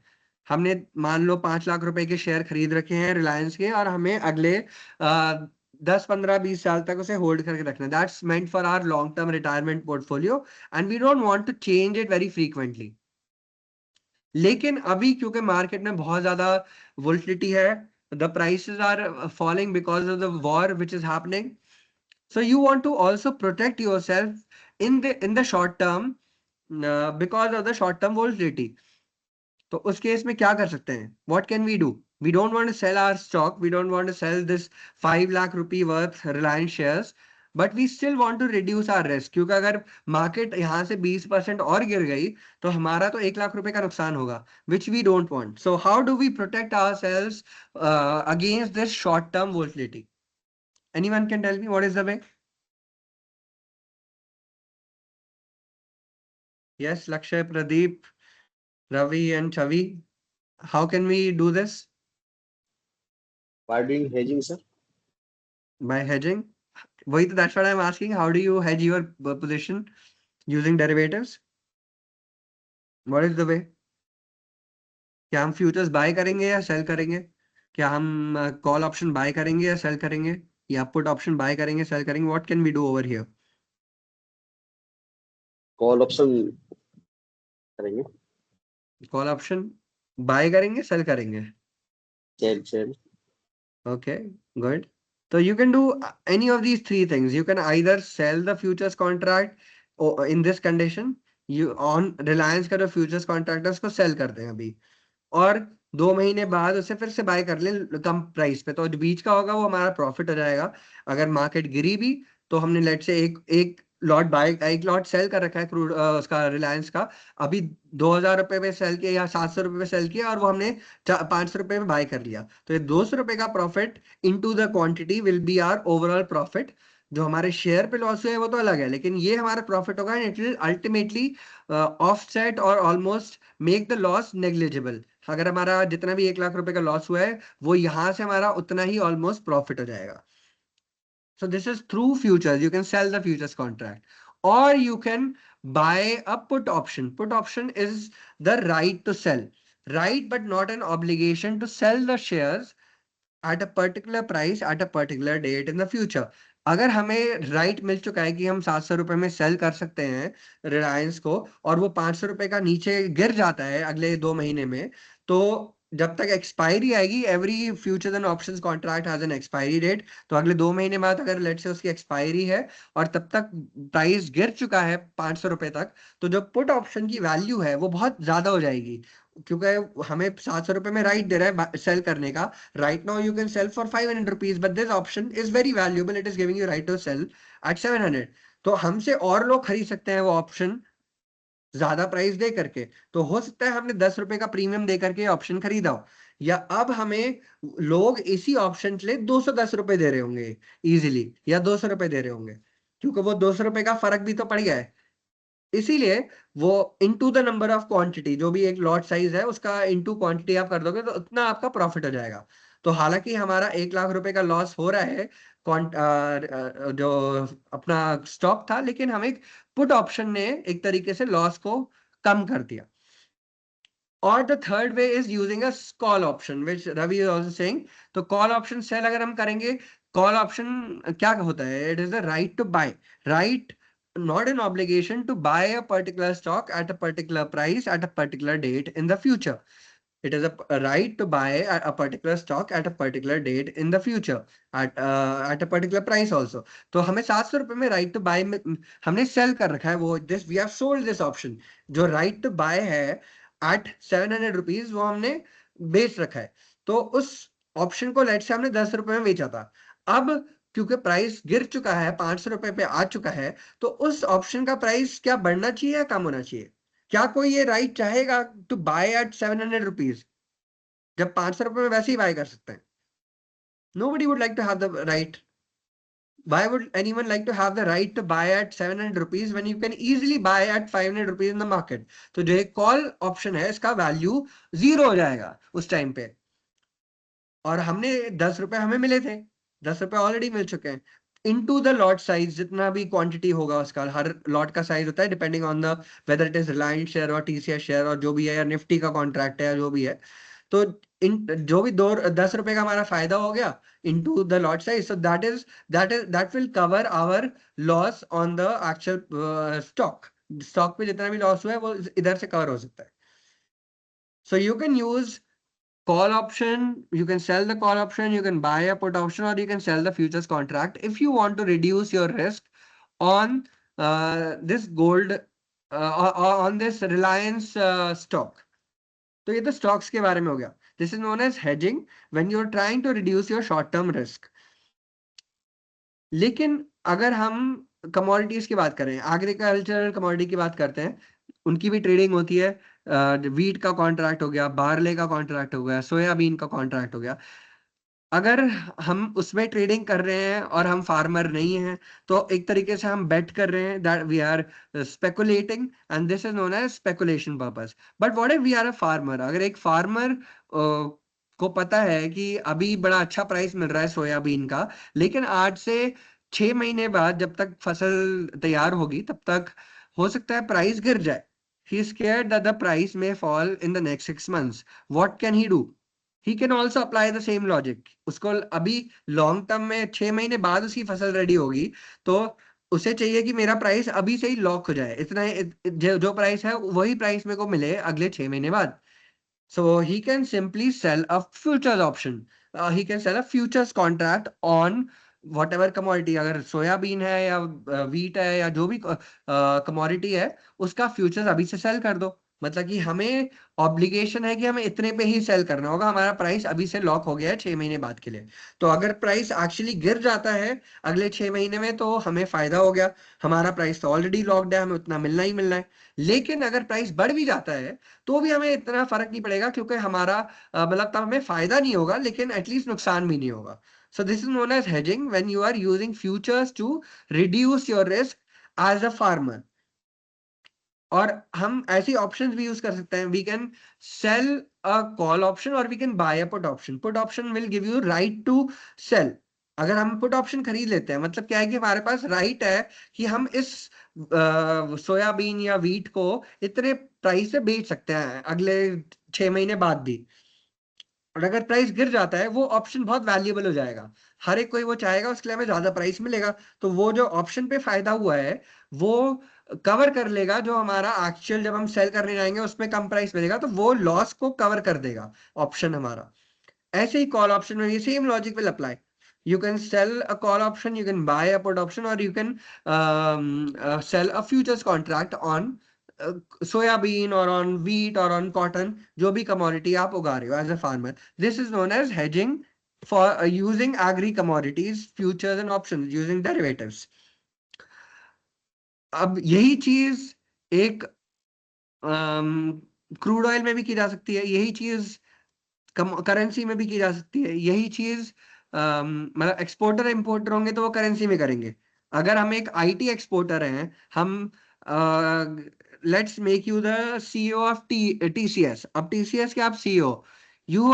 हमने मान लो 5 लाख रुपए के शेयर खरीद रखे हैं रिलायंस के, और हमें अगले 10-15-20 साल तक उसे होल्ड करके रखना है। That's meant for our long term retirement portfolio and we don't want to change it very frequently. लेकिन अभी क्योंकि मार्केट में बहुत ज्यादा वोलेटिलिटी है, the prices are falling because of the war which is happening, so you want to also protect yourself in the short term because of the short term volatility. तो उस case में क्या कर सकते हैं? What can we do? We don't want to sell our stock. We don't want to sell this 5 lakh rupee worth Reliance shares, but we still want to reduce our risk. क्योंकि अगर market यहाँ से 20% और गिर गई तो हमारा तो 1 लाख रुपए का नुकसान होगा, which we don't want. So how do we protect ourselves against this short term volatility? Anyone can tell me what is the way? Yes, Lakshay, Pradeep, Ravi, and Chavi. How can we do this? By doing hedging, sir. By hedging? Wait, that's what I'm asking. How do you hedge your position using derivatives? What is the way? क्या हम futures bye करेंगे या sell करेंगे? क्या हम call option buy करेंगे या sell करेंगे, या पुट ऑप्शन बाय करेंगे सेल करेंगे? What can we do over here? Call option करेंगे. कॉल ऑप्शन बाय करेंगे, सेल करेंगे? Sell. Okay, good. So you can do any of these three things. You can either sell the futures contract or in this condition, you on Reliance का जो futures contract है उसको sell कर दें अभी, और 2 महीने बाद उसे फिर से बाय कर लें कम प्राइस पे, तो जो बीच का होगा वो हमारा प्रॉफिट हो जाएगा। अगर मार्केट गिरी भी तो हमने लेट से एक लॉट बाय, एक लॉट सेल कर रखा है क्रूड उसका रिलायंस का, अभी 2000 रुपए पे सेल किया या 700 रुपए पे सेल किया, और वो हमने 500 रुपए पे बाय कर लिया, तो ये 200 रुपए का profit into the quantity will be our overall profit. जो हमारे शेयर पे लॉस हुआ है वो तो अलग है, लेकिन ये हमारा प्रॉफिट होगा, and it will ultimately offset और almost make the loss negligible. अगर हमारा जितना भी 1 लाख रुपए का लॉस हुआ है वो यहाँ से हमारा उतना ही ऑलमोस्ट प्रॉफिट हो जाएगा। So this is through futures. You can sell the futures contract, or you can buy a put option. Put option is the right to sell, right, but not an obligation to sell the shares at a particular price at a particular date in the future. अगर हमें right मिल चुका है कि हम 700 रुपए में cell कर सकते हैं रिलायंस को, और वो 500 रुपए का नीचे गिर जाता है अगले 2 महीने में, तो जब तक एक्सपायरी आएगी, every futures and options contract has an expiry date, तो अगले 2 महीने बाद अगर लेट से उसकी एक्सपायरी है और तब तक प्राइस गिर चुका है 500 रुपए तक, तो जो पुट ऑप्शन की वैल्यू है वो बहुत ज्यादा हो जाएगी, क्योंकि हमें 700 रुपए में राइट दे रहा है सेल करने का। Right now you can sell for 500 rupees, but this option is very valuable, it is giving you right to sell at 700, तो हमसे और लोग खरीद सकते हैं वो ऑप्शन ज्यादा प्राइस दे करके। तो हो सकता है हमने 10 रुपए का प्रीमियम दे करके ऑप्शन खरीदा हो, या अब हमें लोग इसी ऑप्शन के लिए 210 रुपए दे रहे होंगे इजीली, या 200 रुपए दे रहे होंगे, क्योंकि वो 200 रुपए का फर्क भी तो पड़ गया है। इसीलिए वो into the number of quantity, जो भी एक लॉट साइज है उसका इनटू क्वांटिटी आप कर दोगे तो उतना आपका प्रॉफिट हो जाएगा। तो हालांकि हमारा 1 लाख रुपए का लॉस हो रहा है जो अपना स्टॉक था, लेकिन हमें पुट ऑप्शन ने एक तरीके से लॉस को कम कर दिया। और the third way is using a call option which Ravi is also saying. तो कॉल ऑप्शन सेल अगर हम करेंगे, कॉल ऑप्शन क्या होता है? It is the right to buy, right, not an obligation to buy a particular stock at a particular price at a particular date in the future. It is a right to buy a particular stock at a particular date in the future at a particular price also. तो हमें 700 रुपए में right to buy में हमने sell कर रखा है वो, this we have sold this option। जो right to buy है at 700 rupees वो हमने बेच रखा है। तो उस ऑप्शन को लेट से हमने 10 रुपए में बेचा था, अब क्योंकि प्राइस गिर चुका है, 500 रुपए पे आ चुका है, तो उस ऑप्शन का प्राइस क्या बढ़ना चाहिए या कम होना चाहिए? क्या कोई ये राइट चाहेगा टू बाय एट 700 रुपीज, जब 500 रुपए में वैसे ही बाय कर सकते हैं? Nobody would like to have the right. Why would anyone like to have the right to buy at 700 rupees when you can easily buy at 500 rupees in the market? तो जो एक कॉल ऑप्शन है इसका value 0 हो जाएगा उस time पे, और हमने 10 रुपए हमें मिले थे, 10 रुपए ऑलरेडी मिल चुके हैं इनटू द लॉट साइज, जितना भी क्वांटिटी होगा उसका, हर लॉट का साइज होता है depending on the whether it is Reliance share और टीसीएस शेयर और जो भी है, या निफ्टी का कॉन्ट्रैक्ट है या जो भी है। तो इन जो भी 10 रुपए का हमारा फायदा हो गया into the lot size, so that will cover our loss on the actual stock पे जितना भी लॉस हुआ है वो इधर से कवर हो सकता है। So you can use call option, you can sell the call option, you can buy a put option, or you can sell the futures contract if you want to reduce your risk on this gold on this Reliance stock. तो ये तो stocks के बारे में हो गया. This is known as hedging when you're trying to reduce your short term risk. लेकिन अगर हम कमोडिटीज की बात करें, एग्रीकल्चरल कमोडिटी की बात करते हैं, उनकी भी ट्रेडिंग होती है। वीट का कॉन्ट्रैक्ट हो गया, बार्ले का कॉन्ट्रैक्ट हो गया, सोयाबीन का कॉन्ट्रैक्ट हो गया। अगर हम उसमें ट्रेडिंग कर रहे हैं और हम फार्मर नहीं हैं, तो एक तरीके से हम बेट कर रहे हैं, that we are speculating and this is known as speculation purpose. But what if we are a farmer? अगर एक फार्मर को पता है कि अभी बड़ा अच्छा प्राइस मिल रहा है सोयाबीन का, लेकिन आज से 6 महीने बाद जब तक फसल तैयार होगी तब तक हो सकता है प्राइस गिर जाए। He is scared that the price may fall in the next 6 months. What can he do? He can also apply the same logic. उसको अभी लॉन्ग टर्म में 6 महीने बाद उसकी फसल रेडी होगी, तो उसे चाहिए कि मेरा प्राइस अभी से ही लॉक हो जाए, इतना जो प्राइस है वही प्राइस मेरे को मिले अगले 6 महीने बाद। So he can simply sell a futures option. He can sell a futures contract on whatever commodity. अगर सोयाबीन है या वीट है या जो भी कमोडिटी है, उसका फ्यूचर्स अभी से सेल कर दो। मतलब कि हमें ऑब्लिगेशन है कि हमें इतने पे ही सेल करना होगा, हमारा प्राइस अभी से लॉक हो गया है 6 महीने बाद के लिए। तो अगर प्राइस एक्चुअली गिर जाता है अगले 6 महीने में, तो हमें फायदा हो गया, हमारा प्राइस तो ऑलरेडी लॉक्ड है, हमें उतना मिलना ही मिलना है। लेकिन अगर प्राइस बढ़ भी जाता है तो भी हमें इतना फर्क नहीं पड़ेगा, क्योंकि हमारा मतलब तब हमें फायदा नहीं होगा, लेकिन एटलीस्ट नुकसान भी नहीं होगा। So this is known as hedging when you are using futures to reduce your risk as a farmer. और हम ऐसी ऑप्शंस भी यूज कर सकते हैं। We can sell a call option और we can buy a put option. Put option will give you right to sell. अगर हम पुट ऑप्शन खरीद लेते हैं, मतलब क्या है कि हमारे पास राइट है कि हम इस सोयाबीन या वीट को इतने प्राइस से बेच सकते हैं अगले 6 महीने बाद भी। और अगर प्राइस गिर जाता है, वो ऑप्शन बहुत वैल्यूएबल हो जाएगा, हर एक कोई वो चाहेगा, उसके लिए हमें ज्यादा प्राइस मिलेगा। तो वो जो ऑप्शन पे फायदा हुआ है वो कवर कर लेगा, जो हमारा एक्चुअल जब हम सेल करने जाएंगे उसमें कम प्राइस मिलेगा, तो वो लॉस को कवर कर देगा ऑप्शन हमारा। ऐसे ही कॉल ऑप्शन में ये same logic will apply. You can sell a call option, you can buy a put option, or you can sell a futures contract on soyabean or on wheat or on cotton, जो भी commodity आप उगा रहे हो as a farmer. This is known as hedging for using agri commodities, futures and options, using derivatives. अब यही चीज एक क्रूड ऑयल में भी की जा सकती है, यही चीज करेंसी में भी की जा सकती है, यही चीज मतलब एक्सपोर्टर इंपोर्टर होंगे तो वो करेंसी में करेंगे। अगर हम एक आईटी एक्सपोर्टर हैं, हम let's make you the CEO of TCS. अब टीसीएस के आप CEO, you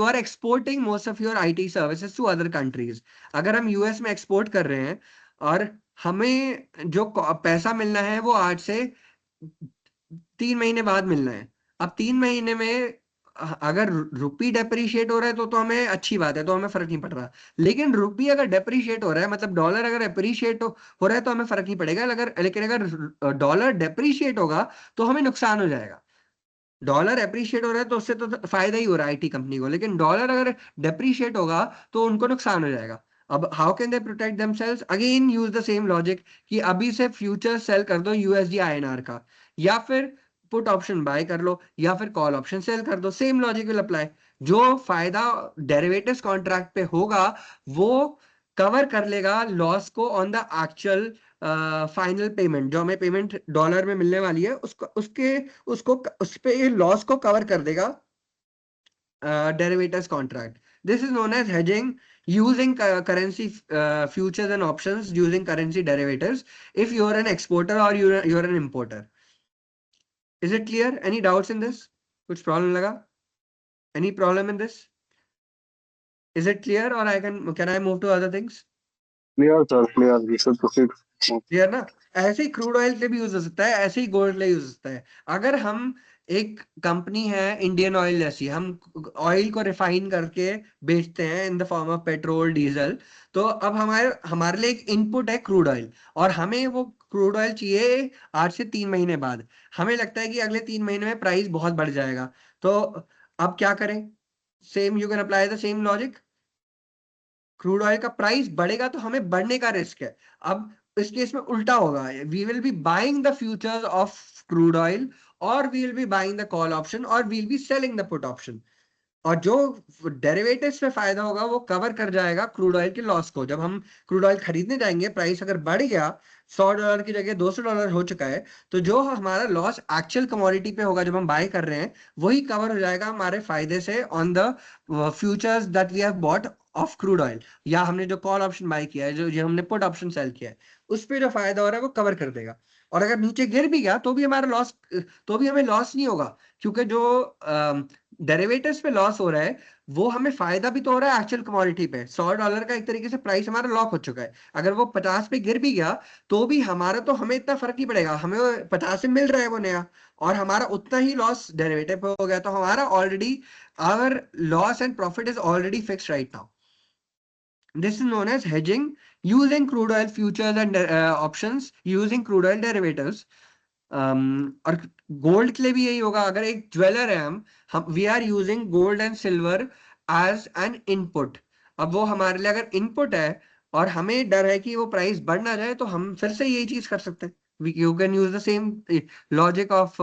are exporting most of your IT services to other countries. अगर हम यूएस में एक्सपोर्ट कर रहे हैं और हमें जो पैसा मिलना है वो आज से 3 महीने बाद मिलना है। अब 3 महीने में अगर रुपी डेप्रिशिएट हो रहा है तो हमें अच्छी बात है, तो हमें फर्क नहीं पड़ रहा। लेकिन रुपी अगर डेप्रिशिएट हो रहा है, मतलब डॉलर अगर अप्रिशिएट हो रहा है, तो हमें फर्क नहीं पड़ेगा। लेकिन अगर डॉलर डेप्रिशिएट होगा तो हमें नुकसान हो जाएगा। डॉलर अप्रिशिएट हो रहा है तो उससे तो फायदा ही हो रहा है आईटी कंपनी को, लेकिन डॉलर अगर डेप्रिशिएट होगा तो उनको नुकसान हो जाएगा। अब how can they protect themselves? Again use the same logic कि अभी से फ्यूचर सेल कर दो यूएसडी आईएनआर का, या फिर पुट ऑप्शन बाय कर लो, या फिर कॉल ऑप्शन सेल कर दो। Same logic will apply. जो फायदा डेरिवेटिव्स कॉन्ट्रैक्ट पे होगा वो कवर कर लेगा लॉस को on the actual final payment, जो हमें पेमेंट डॉलर में मिलने वाली है उसको उस पे लॉस को कवर कर देगा derivatives contract. This is known as hedging using currency futures and options using currency derivatives if you are an exporter or you're an importer. Is it clear? Any doubts in this? कुछ problem लगा? Any problem in this? Is it clear or can I move to other things? Clear, sir. Clear. We should proceed. Clear ना? ऐसे ही crude oil के लिए भी use हो सकता है, ऐसे ही गोल्ड के लिए यूज हो सकता है। अगर हम एक कंपनी है इंडियन ऑयल जैसी, हम ऑयल को रिफाइन करके बेचते हैं इन the form of petrol diesel, तो अब हमारे लिए एक इनपुट है क्रूड ऑयल, और हमें वो क्रूड ऑयल चाहिए आज से 3 महीने बाद। हमें लगता है कि अगले 3 महीने में प्राइस बहुत बढ़ जाएगा, तो अब क्या करें? Same you can apply the same logic. Crude oil का प्राइस बढ़ेगा तो हमें बढ़ने का रिस्क है। अब इस केस में उल्टा होगा, we will be buying the futures of crude oil और we will be buying the call option और we will be selling the put option, और जो डेरिवेटिव्स में फायदा होगा वो कवर कर जाएगा क्रूड ऑयल के लॉस को। जब हम क्रूड ऑयल खरीदने जाएंगे, प्राइस अगर बढ़ गया, $100 की जगह $200 हो चुका है, तो जो हमारा लॉस एक्चुअल कमोडिटी पे होगा जब हम बाय कर रहे हैं, वही कवर हो जाएगा हमारे फायदे से on the futures that we have bought of crude oil, या हमने जो कॉल ऑप्शन बाय किया है, जो हमने पुट ऑप्शन सेल किया है, उस पे जो फायदा हो रहा है वो कवर कर देगा। और अगर नीचे गिर भी गया तो भी हमारा लॉस, तो भी हमें लॉस नहीं होगा, क्योंकि जो डेरिवेटिव्स पे लॉस हो रहा है वो हमें फायदा भी तो हो रहा है एक्चुअल कमोडिटी पे। $100 का एक तरीके से प्राइस हमारा लॉक हो चुका है, अगर वो 50 पे गिर भी गया तो भी हमारा, तो हमें इतना फर्क नहीं पड़ेगा, हमें 50 में मिल रहा है वो नया, और हमारा उतना ही लॉस डेरिवेटिव पे हो गया, तो हमारा already our loss and profit is already fixed right now. This is known as hedging using crude oil futures and options using crude oil derivatives. और गोल्ड के लिए भी यही होगा। अगर एक ज्वेलर है, हम we are using gold and silver as an input. अब वो हमारे लिए अगर इनपुट है और हमें डर है कि वो प्राइस बढ़ ना जाए, तो हम फिर से यही चीज कर सकते हैं। You can use the same logic of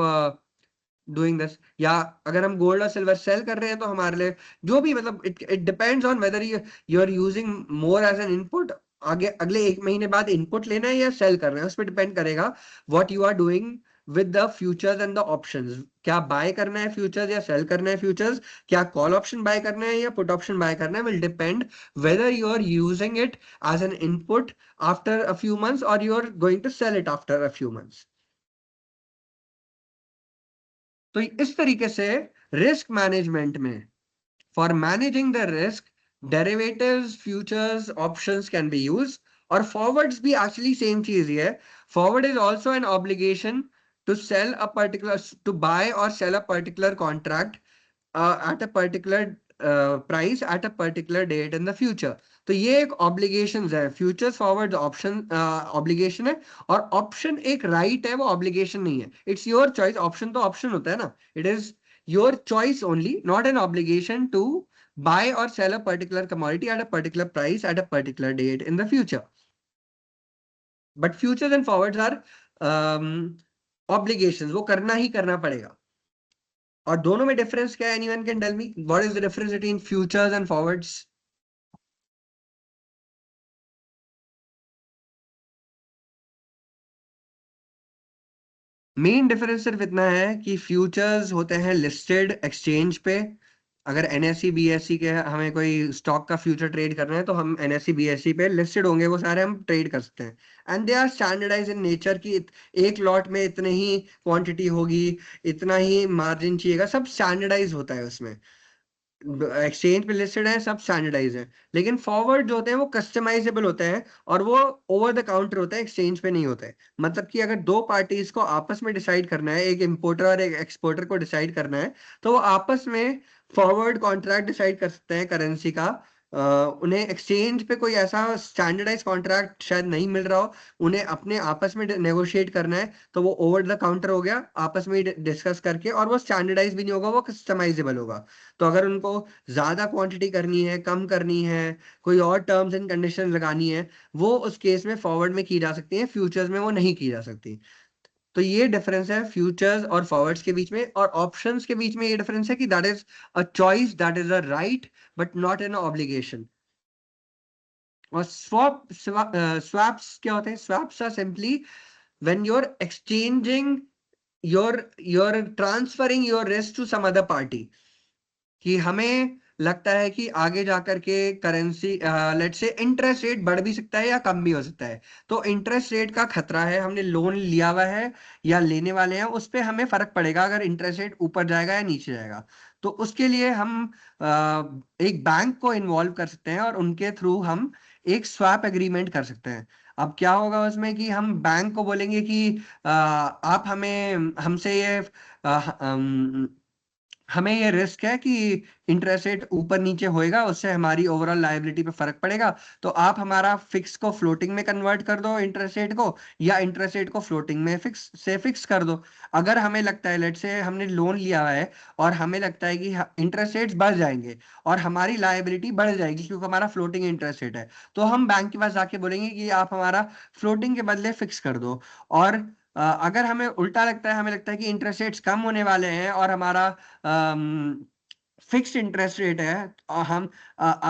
doing this. या अगर हम गोल्ड और सिल्वर सेल कर रहे हैं तो हमारे लिए जो भी, मतलब it depends on whether you are using more as an input, आगे अगले 1 महीने बाद इनपुट लेना है या सेल करना है, उस पर डिपेंड करेगा what you are doing with the futures and the options. क्या बाय करना है फ्यूचर्स या सेल करना है फ्यूचर्स, क्या कॉल ऑप्शन बाय करना है या पुट ऑप्शन बाय करना है, will depend whether you are using it as an input after a few months और you are going to sell it after a few months. तो इस तरीके से रिस्क मैनेजमेंट में, for managing the risk, derivatives, futures, options can be used. और forwards भी actually same चीज ही है। Forward is also an obligation to sell a particular, to buy और sell a particular contract at a particular price at a particular date in the future। तो ये एक obligation है। फ्यूचर्स फॉरवर्ड ऑप्शन ऑब्लिगेशन है, और option एक right है, वो ऑब्लिगेशन नहीं है। It's your choice. ऑप्शन तो ऑप्शन होता है ना, it is your choice only, not an obligation to buy or sell a particular commodity at a particular price at a particular date in the future। But futures and forwards are obligations, वो करना ही करना पड़ेगा। और दोनों में difference क्या है? Anyone can tell me what is the difference between futures and forwards? Main difference सिर्फ इतना है कि फ्यूचर्स होते हैं लिस्टेड एक्सचेंज पे। अगर एनएससी बीएससी के हमें कोई स्टॉक का फ्यूचर ट्रेड करना है तो हम एनएससी बीएससी पे लिस्टेड होंगे, वो सारे हम ट्रेड कर सकते हैं। And they are standardize in nature की एक लॉट में इतने ही क्वांटिटी होगी, इतना ही मार्जिन चाहिएगा, सब स्टैंडर्डाइज होता है उसमें। एक्सचेंज पे लिस्टेड है, सब स्टैंडर्डाइज है। लेकिन फॉरवर्ड जो होते हैं वो कस्टमाइजेबल होते हैं और वो ओवर द काउंटर होते हैं, एक्सचेंज पे नहीं होते। मतलब कि अगर दो पार्टीज को आपस में डिसाइड करना है, एक इंपोर्टर और एक एक्सपोर्टर को डिसाइड करना है, तो वो आपस में फॉरवर्ड कॉन्ट्रैक्ट डिसाइड कर सकते हैं करेंसी का। उन्हें एक्सचेंज पे कोई ऐसा स्टैंडर्डाइज कॉन्ट्रैक्ट शायद नहीं मिल रहा हो, उन्हें अपने आपस में नेगोशिएट करना है, तो वो ओवर द काउंटर हो गया, आपस में डिस्कस करके, और वो स्टैंडर्डाइज भी नहीं होगा, वो कस्टमाइजेबल होगा। तो अगर उनको ज्यादा क्वांटिटी करनी है, कम करनी है, कोई और टर्म्स एंड कंडीशन लगानी है, वो उस केस में फॉरवर्ड में की जा सकती है, फ्यूचर्स में वो नहीं की जा सकती। तो ये डिफरेंस है फ्यूचर्स और फॉरवर्ड्स के बीच में, और ऑप्शंस के बीच में ये डिफरेंस है कि that is a choice, that is a right, but not an obligation. और स्वैप्स क्या होते हैं? Swaps are simply when you are exchanging you're transferring your risk to some other party, कि हमें लगता है कि आगे जाकर के currency let's say interest rate बढ़ भी सकता है या कम भी हो सकता है, तो इंटरेस्ट रेट का खतरा है, हमने लोन लिया हुआ है या लेने वाले हैं, उस पे हमें फर्क पड़ेगा अगर इंटरेस्ट रेट ऊपर जाएगा या नीचे जाएगा। तो उसके लिए हम एक बैंक को इन्वॉल्व कर सकते हैं और उनके थ्रू हम एक स्वैप एग्रीमेंट कर सकते हैं। अब क्या होगा उसमें कि हम बैंक को बोलेंगे कि आप हमें हमसे ये हमें ये रिस्क है कि इंटरेस्ट रेट ऊपर नीचे होएगा, उससे हमारी ओवरऑल लायबिलिटी पे फर्क पड़ेगा, तो आप हमारा फिक्स को फ्लोटिंग में कन्वर्ट कर दो इंटरेस्ट रेट को, या इंटरेस्ट रेट को फ्लोटिंग में फिक्स कर दो। अगर हमें लगता है, लेट से हमने लोन लिया हुआ है और हमें लगता है कि इंटरेस्ट रेट्स बढ़ जाएंगे और हमारी लायबिलिटी बढ़ जाएगी क्योंकि हमारा फ्लोटिंग इंटरेस्ट रेट है, तो हम बैंक के पास जाके बोलेंगे कि आप हमारा फ्लोटिंग के बदले फिक्स कर दो। और अगर हमें उल्टा लगता है, हमें लगता है कि इंटरेस्ट रेट्स कम होने वाले हैं और हमारा फिक्स्ड इंटरेस्ट रेट है और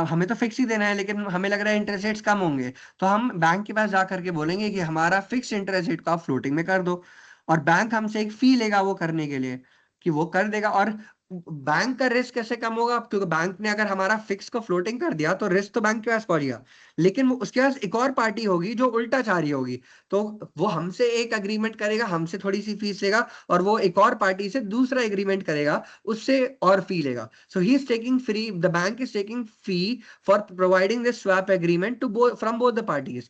हमें तो फिक्स ही देना है, लेकिन हमें लग रहा है इंटरेस्ट रेट्स कम होंगे, तो हम बैंक के पास जा करके बोलेंगे कि हमारा फिक्स इंटरेस्ट रेट को आप फ्लोटिंग में कर दो, और बैंक हमसे एक फी लेगा वो करने के लिए, कि वो कर देगा। और बैंक का रिस्क कैसे कम होगा? क्योंकि बैंक ने अगर हमारा फिक्स को फ्लोटिंग कर दिया तो रिस्क तो बैंक के पास पहुंच गया, लेकिन वो उसके पास एक और पार्टी होगी जो उल्टा चाह रही होगी, तो वो हमसे एक अग्रीमेंट करेगा, हमसे थोड़ी सी फीस लेगा, और वो एक और पार्टी से दूसरा एग्रीमेंट करेगा, उससे और फी लेगा। So he is taking free, the bank is taking fee for providing this swap agreement to both from both the parties,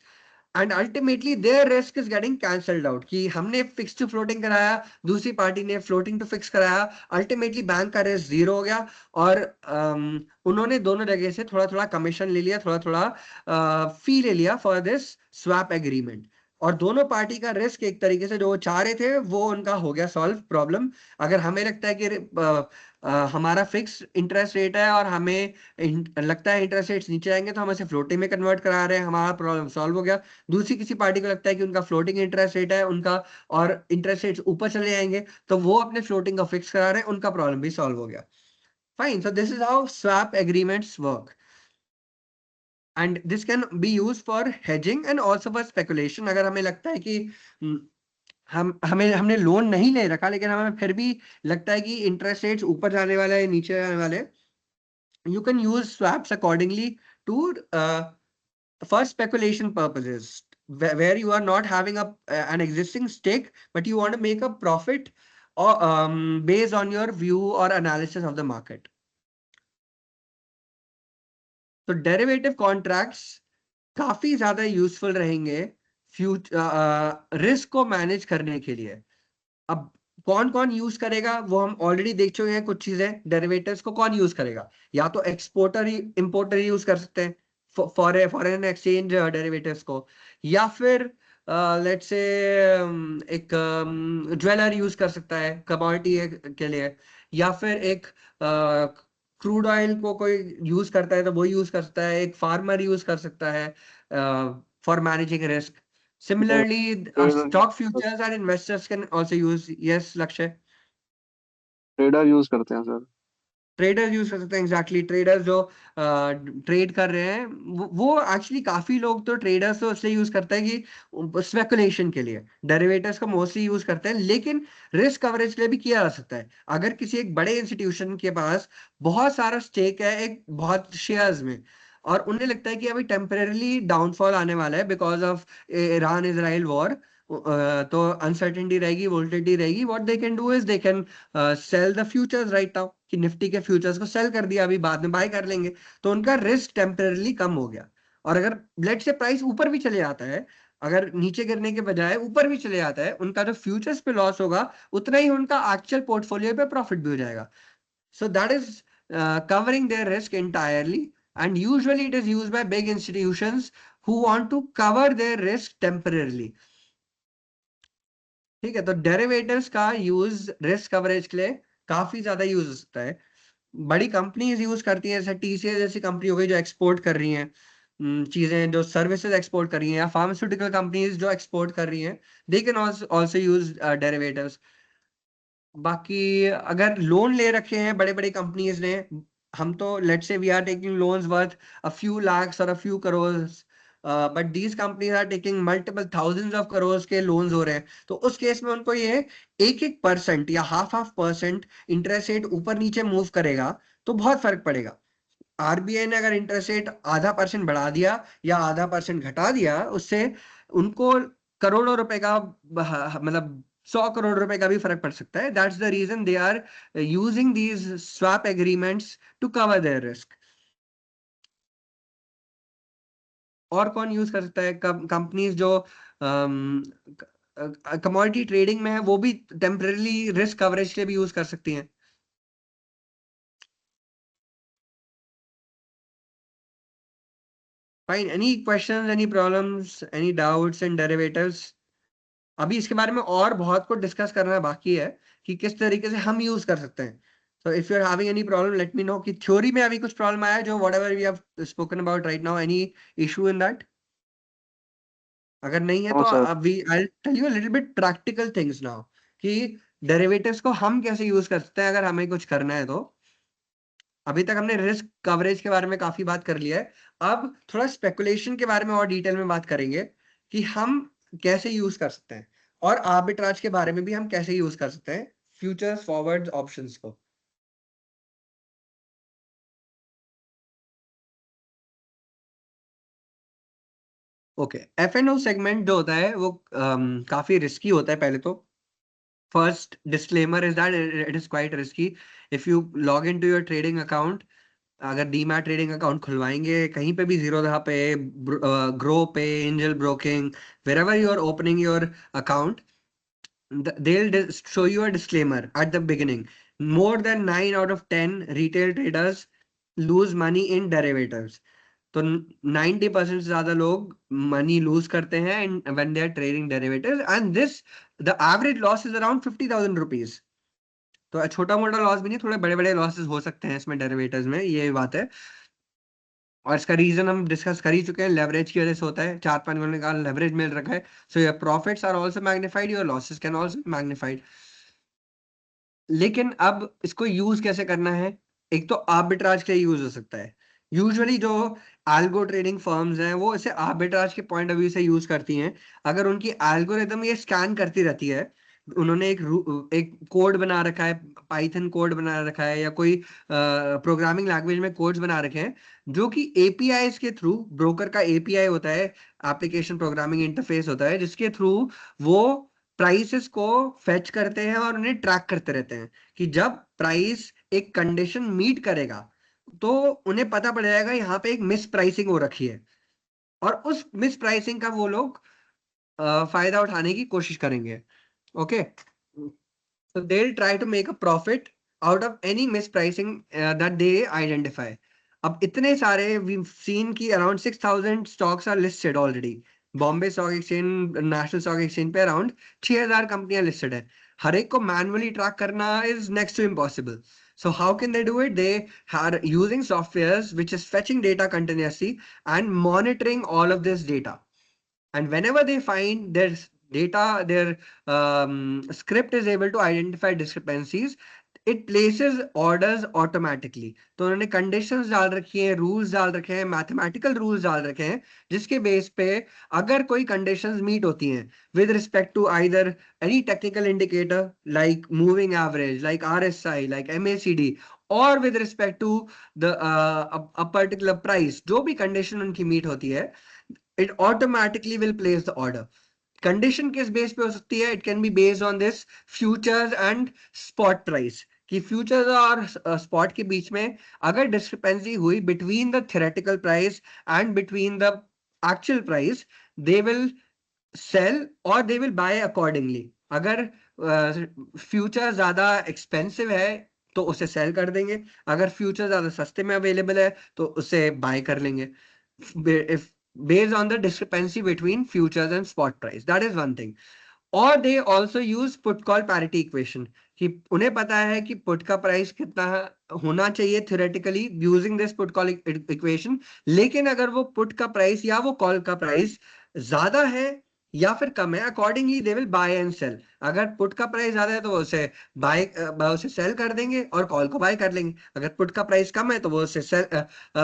and ultimately their risk is getting cancelled out, कि हमने fix to floating कराया, दूसरी party ने floating to fix कराया, ultimately bank का risk zero हो गया, और उन्होंने दोनों जगह से थोड़ा थोड़ा कमीशन ले लिया, थोड़ा थोड़ा फी ले लिया फॉर दिस स्वैप एग्रीमेंट, और दोनों पार्टी का रिस्क एक तरीके से जो वो चाह रहे थे वो उनका हो गया सॉल्व प्रॉब्लम। अगर हमें लगता है कि हमारा फिक्स इंटरेस्ट रेट है और हमें लगता है इंटरेस्ट रेट्स नीचे आएंगे, तो हम ऐसे फ्लोटिंग में कन्वर्ट करा रहे हैं, हमारा प्रॉब्लम सॉल्व हो गया। दूसरी किसी पार्टी को लगता है कि उनका फ्लोटिंग इंटरेस्ट रेट है उनका, और इंटरेस्ट रेट्स ऊपर चले जाएंगे, तो वो अपने फ्लोटिंग का फिक्स करा रहे हैं, उनका प्रॉब्लम भी सॉल्व हो गया। Fine, so this is how swap agreements work, and this can B use for hedging and also for speculation. अगर हमें लगता है कि हमने लोन नहीं ले रखा, लेकिन हमें फिर भी लगता है कि इंटरेस्ट रेट्स ऊपर जाने वाला है, नीचे जाने वाले, you can use swaps accordingly to for speculation purposes, where you are not having an existing stake, but you want to make a profit or based on your view or analysis of the market. तो derivative contracts काफी ज्यादा useful रहेंगे risk को manage करने के लिए। अब कौन कौन यूज करेगा वो हम ऑलरेडी देख चुके हैं, कुछ चीजें डेरिवेटिव्स को कौन यूज करेगा, या तो एक्सपोर्टर इंपोर्टर यूज कर सकते हैं फॉरेन एक्सचेंज डेरिवेटिव्स को, या फिर लेट्स से एक ज्वेलर यूज कर सकता है कमोडिटी के लिए, या फिर एक क्रूड ऑयल को कोई यूज करता है तो वो यूज कर सकता है, एक फार्मर यूज कर सकता है for managing risk. Similarly, stock futures and investors can also use. Yes, Lakshay. Trader use करते हैं सर। ट्रेडर्स यूज कर सकते हैं, एग्जैक्टली ट्रेडर्स जो ट्रेड कर रहे हैं, वो एक्चुअली काफी लोग तो ट्रेडर्स तो इसलिए यूज करते हैं कि स्पेकुलेशन के लिए डेरिवेटिव्स को मोस्टली यूज करते हैं, लेकिन रिस्क कवरेज के लिए भी किया जा सकता है। अगर किसी एक बड़े इंस्टीट्यूशन के पास बहुत सारा स्टेक है एक बहुत शेयर्स में, और उन्हें लगता है कि अभी टेम्परेली डाउनफॉल आने वाला है because of Iran Israel war, तो अनसर्टेनिटी रहेगी, वोलेटिलिटी रहेगी, what they can do is they can sell the futures right now, कि निफ्टी के फ्यूचर्स को सेल कर दिया, अभी बाद में बाय कर लेंगे, तो उनका रिस्क टेम्परेली कम हो गया। और अगर लेट से प्राइस ऊपर भी चले जाता है, अगर नीचे गिरने के बजाय ऊपर भी चले जाता है, उनका जो फ्यूचर्स पे लॉस होगा उतना ही उनका एक्चुअल पोर्टफोलियो पे प्रॉफिट भी हो जाएगा। So that is covering their risk entirely, and usually it is used by big institutions who want to cover their risk temporarily. ठीक है, तो डेरिवेटिव्स का यूज रिस्क कवरेज के लिए काफी ज्यादा यूज हो सकता है। बड़ी कंपनीज यूज करती हैं, जैसे टीसीएस जैसी कंपनी हो गई जो एक्सपोर्ट कर रही हैं, चीजें जो सर्विसेज एक्सपोर्ट कर रही हैं या फार्मास्यूटिकल कंपनीज जो एक्सपोर्ट कर रही हैं, they can also use derivatives. बाकी अगर लोन ले रखे हैं बड़े बड़े कंपनीज ने, हम तो let's say we are taking loans worth a few lakhs और a few crores, but these companies are taking multiple thousands of crores के लोन्स हो रहे हैं, तो उस केस में उनको ये 1% या हाफ परसेंट इंटरेस्ट रेट ऊपर नीचे मूव करेगा तो बहुत फर्क पड़ेगा। आरबीआई ने अगर इंटरेस्ट रेट ½ % बढ़ा दिया या ½% घटा दिया, उससे उनको करोड़ों रुपए का मतलब 100 करोड़ रुपए का भी फर्क पड़ सकता है। That's the reason they are using these swap agreements to cover their risk. और कौन यूज कर सकता है? कंपनीज जो कमोडिटी ट्रेडिंग में है वो भी टेम्परेली रिस्क कवरेज के लिए भी यूज कर सकती हैं। Fine, any questions, any problems, any doubts in derivatives? अभी इसके बारे में और बहुत कुछ डिस्कस करना बाकी है कि किस तरीके से हम यूज कर सकते हैं। So if you're having any problem, let me know कि थ्योरी में अभी कुछ प्रॉब्लम आया है जो whatever we have spoken about right now, any issue in that? अगर नहीं है हाँ तो सर। अभी I'll tell you a little bit practical things now कि डेरिवेटिव्स को हम कैसे यूज कर सकते हैं अगर हमें कुछ करना है तो। अभी तक हमने रिस्क कवरेज के बारे में काफी बात कर लिया है, अब थोड़ा स्पेकुलेशन के बारे में और डिटेल में बात करेंगे कि हम कैसे यूज कर सकते हैं, और आर्बिट्राज के बारे में भी हम कैसे यूज कर सकते हैं फ्यूचर्स फॉरवर्ड ऑप्शंस को। ओके, F&O सेगमेंट जो होता है वो काफी रिस्की होता है। पहले तो first disclaimer is that it is quite risky. If you log in to your trading account, अगर डीमैट ट्रेडिंग अकाउंट खुलवाएंगे कहीं पे भी, जीरोधा पे, ग्रो पे, Angel Broking, wherever you are opening your account, they'll show you a disclaimer at the beginning. More than 9 out of 10 retail traders lose money in derivatives. तो 90% से ज्यादा लोग मनी लूज करते हैं when they are trading derivatives, and this the average loss is around 50,000 rupees. तो छोटा मोटा loss भी नहीं, थोड़े बड़े बड़े लॉसेस हो सकते हैं इसमें डेरिवेटिव्स में, ये बात है। और इसका रीजन हम डिस्कस कर ही चुके हैं, लेवरेज की वजह से होता है। 4-5 महीने का लेवरेज मिल रखा है, so your profits are also magnified, your losses can also be magnified. लेकिन अब इसको यूज कैसे करना है? एक तो आर्बिट्राज के लिए यूज हो सकता है। यूजुअली जो एल्गो ट्रेडिंग फर्म्स हैं वो इसे आर्बिट्राज के पॉइंट ऑफ व्यू से यूज करती हैं। अगर उनकी एल्गोरिदम ये स्कैन करती रहती है, उन्होंने एक कोड बना रखा है, पाइथन कोड बना रखा है या कोई प्रोग्रामिंग लैंग्वेज में कोड्स बना रखे हैं जो कि एपीआई के थ्रू, ब्रोकर का एपीआई होता है, एप्लीकेशन प्रोग्रामिंग इंटरफेस होता है, जिसके थ्रू वो प्राइसेस को फेच करते हैं और उन्हें ट्रैक करते रहते हैं कि जब प्राइस एक कंडीशन मीट करेगा तो उन्हें पता पड़ जाएगा यहाँ पे एक मिस प्राइसिंग हो रखी है, और उस मिस प्राइसिंग का वो लोग फायदा उठाने की कोशिश करेंगे। Okay, so they'll try to make a profit out of any mispricing that they identify. अब इतने सारे we've seen कि around 6,000 stocks are listed already. Bombay stock exchange, national stock exchange पे अराउंड 6,000 कंपनियां लिस्टेड है। हर एक को मैनुअली ट्रैक करना is next to impossible. So how can they do it? They are using softwares which is fetching data continuously and monitoring all of this data. And whenever they find their data, their script is able to identify discrepancies, it places orders automatically. तो उन्होंने conditions डाल रखी हैं, rules डाल रखे हैं, mathematical rules डाल रखे हैं, जिसके बेस पे अगर कोई conditions meet होती हैं with respect to either any technical indicator like moving average, like RSI, like MACD, or with respect to the a particular price, जो भी condition उनकी meet होती है, it automatically will place the order. Condition किस base पे हो सकती है? It can be based on this futures and spot price, कि फ्यूचर्स और स्पॉट के बीच में अगर डिस्क्रिपेंसी हुई between the theoretical price and between the actual price, they will sell और दे विल बाय अकॉर्डिंगली। अगर फ्यूचर ज्यादा एक्सपेंसिव है तो उसे सेल कर देंगे, अगर फ्यूचर ज्यादा सस्ते में अवेलेबल है तो उसे बाय कर लेंगे, if based on the discrepancy between futures and spot price. That is one thing. और they also use put call parity equation, कि उन्हें पता है कि पुट का प्राइस कितना होना चाहिए theoretically using this put call equation, लेकिन अगर वो पुट का प्राइस या वो कॉल का प्राइस ज्यादा है या फिर कम है, accordingly they will buy and sell. अगर पुट का प्राइस ज्यादा है तो वो उसे उसे सेल कर देंगे और कॉल को बाय कर लेंगे। अगर पुट का प्राइस कम है तो वो उसे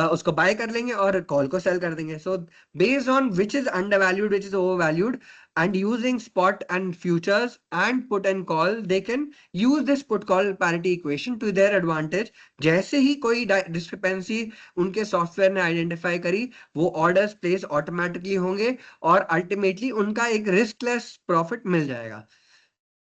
उसको बाय कर लेंगे और कॉल को सेल कर देंगे। So based on which is undervalued, which is overvalued, and using spot and futures and put and call, they can use this put call parity equation to their advantage। जैसे ही कोई discrepancy उनके software ने identify करी, वो orders place automatically होंगे और ultimately उनका एक रिस्कलेस प्रॉफिट मिल जाएगा।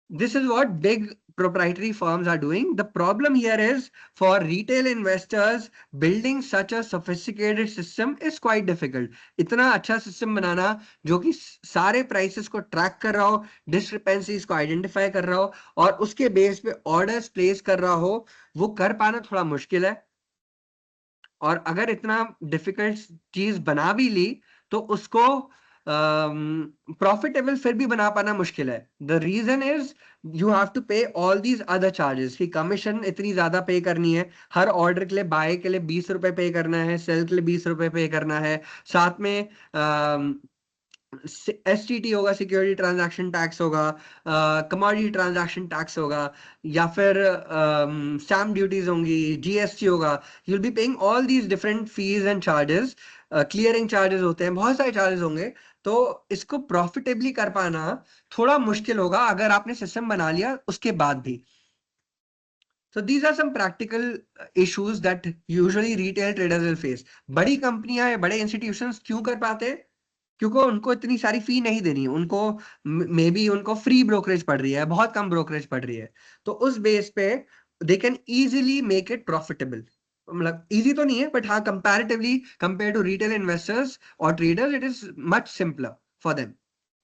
This is what big proprietary firms are doing. The problem here is for retail investors, building such a sophisticated system is quite difficult. इतना अच्छा सिस्टम बनाना जो कि सारे प्राइसेस को ट्रैक कर रहा हो, डिस्क्रिपेंसीज को आइडेंटिफाई कर रहा हो और उसके बेस पे ऑर्डर्स प्लेस कर रहा हो, वो कर पाना थोड़ा मुश्किल है। और अगर इतना डिफिकल्ट चीज बना भी ली तो उसको प्रॉफिटेबल फिर भी बना पाना मुश्किल है। The reason is you have to pay all these other charges, कि कमीशन इतनी ज्यादा पे करनी है, हर ऑर्डर के लिए बाय के लिए 20 रुपए पे करना है, सेल के लिए 20 रुपए पे करना है, साथ में STT होगा, सिक्योरिटी ट्रांजैक्शन टैक्स होगा, कमोडिटी ट्रांजैक्शन टैक्स होगा, या फिर स्टैम्प ड्यूटीज होंगी, GST होगा। You will be paying all these different fees and charges, clearing charges होते हैं, बहुत सारे चार्जेस होंगे। तो इसको प्रॉफिटेबली कर पाना थोड़ा मुश्किल होगा अगर आपने सिस्टम बना लिया उसके बाद भी। So these are some practical issues that usually retail traders will face। बड़ी कंपनियां या बड़े इंस्टीट्यूशंस क्यों कर पाते हैं? क्योंकि उनको इतनी सारी फी नहीं देनी है, उनको मे बी उनको फ्री ब्रोकरेज पड़ रही है, बहुत कम ब्रोकरेज पड़ रही है, तो उस बेस पे they can easily make it profitable. मतलब इजी तो नहीं है, बट हाँ, comparatively compare to retail investors और traders it is much simpler for them.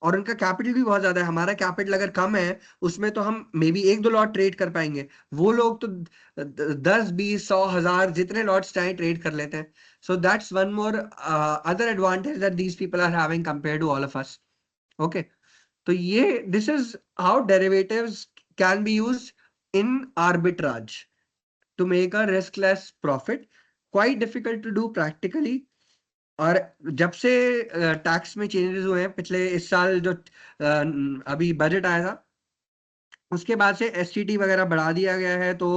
और उनका कैपिटल भी बहुत ज्यादा है, हमारा कैपिटल अगर कम है उसमें तो हम मे बी 1-2 लॉट ट्रेड कर पाएंगे, वो लोग तो 10, 20, 100, 1000 जितने लॉट्स चाहे ट्रेड कर लेते हैं। So that's one more other advantage that these people are having compared to all of us. Okay. So this is how derivatives can be used in arbitrage to make a riskless profit. Quite difficult to do practically. और जब से tax में changes हुए हैं पिछले इस साल, जो अभी बजट आया था उसके बाद से STT वगैरह बढ़ा दिया गया है, तो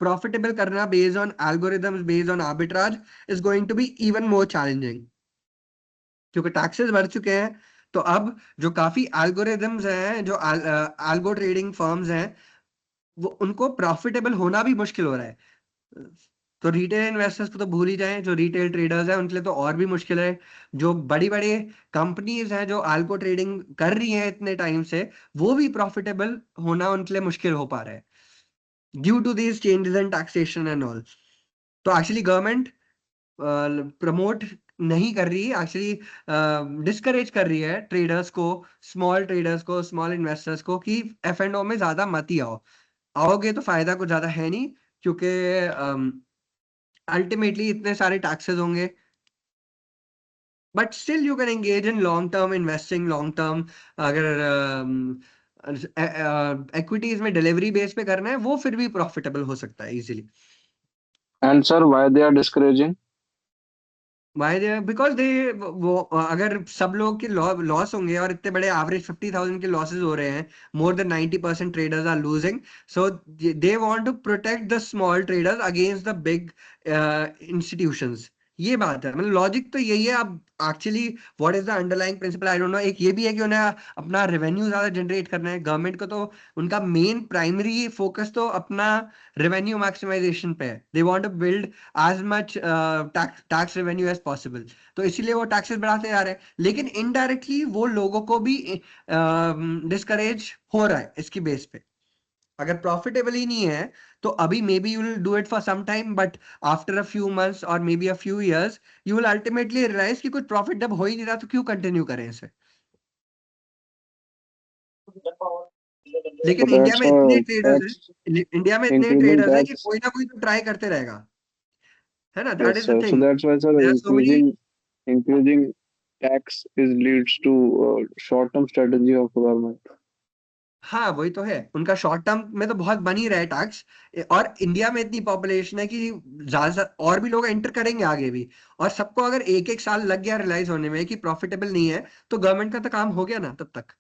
प्रॉफिटेबल करना based on algorithms, based on arbitrage is going to be even more challenging, क्योंकि टैक्सेस बढ़ चुके हैं। तो अब जो काफी एल्गोरिथम्स हैं, जो एल्गो ट्रेडिंग फर्म्स हैं, वो उनको प्रॉफिटेबल होना भी मुश्किल हो रहा है। तो रिटेल इन्वेस्टर्स को तो भूल ही जाएं, जो रिटेल ट्रेडर्स हैं उनके लिए तो और भी मुश्किल है। जो बड़ी बड़ी कंपनीज हैं जो एल्गो ट्रेडिंग कर रही हैं इतने टाइम से, वो भी प्रॉफिटेबल होना उनके लिए मुश्किल हो पा रहा है due to these changes in taxation and all. तो एक्चुअली गवर्नमेंट प्रमोट नहीं कर रही, एक्चुअली डिस्करेज कर रही है ट्रेडर्स को, स्मॉल ट्रेडर्स को, स्मॉल इन्वेस्टर्स को, कि F&O में ज्यादा मत ही आओगे तो फायदा कुछ ज्यादा है नहीं, क्योंकि अल्टीमेटली इतने सारे टैक्सेस होंगे। But still you can engage in long term investing, long term अगर इक्विटीज में डिलीवरी बेस पे करना है, वो फिर भी प्रॉफिटेबल हो सकता है easily. And sir, why they are discouraging? Why they? Because they वो अगर सब लोग के लॉस होंगे और इतने बड़े एवरेज 50,000 के लॉसेस हो रहे हैं, more than 90% traders are losing, so they want to protect the small traders against the big institutions. ये बात है, मतलब लॉजिक तो यही है। अब actually what is the underlying principle I don't know. एक ये भी है कि उन्हें अपना रेवेन्यू ज्यादा जनरेट करना है, गवर्नमेंट को तो उनका मेन प्राइमरी फोकस तो अपना रेवेन्यू मैक्सिमाइजेशन पे है। They want to build as much tax revenue as possible, तो इसीलिए वो टैक्सेस बढ़ाते जा रहे हैं, लेकिन इनडायरेक्टली वो लोगों को भी डिस्करेज हो रहा है इसकी बेस पे। अगर प्रॉफिटेबल ही नहीं है तो अभी maybe you will do it for some time, but after a few months और maybe a few years you will ultimately realise कि कुछ प्रॉफिट जब हो ही नहीं रहा तो क्यों कंटिन्यू करें इसे। लेकिन So इंडिया that's में इतने a ट्रेडर्स tax हैं, इंडिया में इतने increasing ट्रेडर्स हैं कि tax. कोई ना कोई तो ट्राई करते रहेगा, है ना? That Yes, is the sir. So thing, that's why, sir, there are so many. increasing tax is leads to short-term strategy of government. हाँ वही तो है, उनका शॉर्ट टर्म में तो बहुत बन ही रहा है टैक्स। और इंडिया में इतनी पॉपुलेशन है कि ज्यादा और भी लोग एंटर करेंगे आगे भी, और सबको अगर एक एक साल लग गया रियलाइज होने में कि प्रॉफिटेबल नहीं है, तो गवर्नमेंट का तो काम हो गया ना तब तक।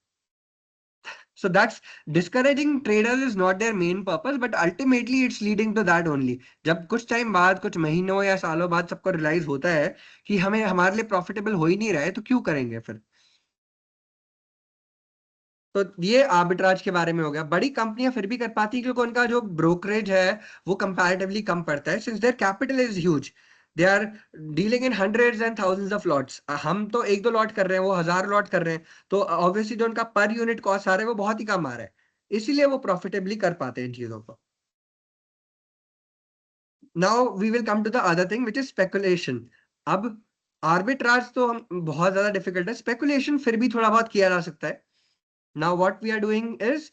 So that's discouraging traders is not their main purpose, but ultimately it's leading to that only. जब कुछ टाइम बाद, कुछ महीनों या सालों बाद सबको रियलाइज होता है कि हमें हमारे लिए प्रॉफिटेबल हो ही नहीं रहा है, तो क्यों करेंगे फिर। तो ये आर्बिट्राज के बारे में हो गया। बड़ी कंपनियां फिर भी कर पाती है क्योंकि उनका जो ब्रोकरेज है वो कंपैरेटिवली कम पड़ता है, since their capital is huge. They are dealing in hundreds and thousands of lots. हम तो एक दो लॉट कर रहे हैं, वो 1000 लॉट कर रहे हैं, तो ऑब्वियसली जो उनका पर यूनिट कॉस्ट आ रहा है वो बहुत ही कम आ रहा है, इसीलिए वो प्रॉफिटेबली कर पाते हैं इन चीजों को। Now we will come to the other thing which is speculation. अब आर्बिट्राज तो हम बहुत ज्यादा डिफिकल्ट है, स्पेकुलेशन फिर भी थोड़ा बहुत किया जा सकता है। Now what we are doing is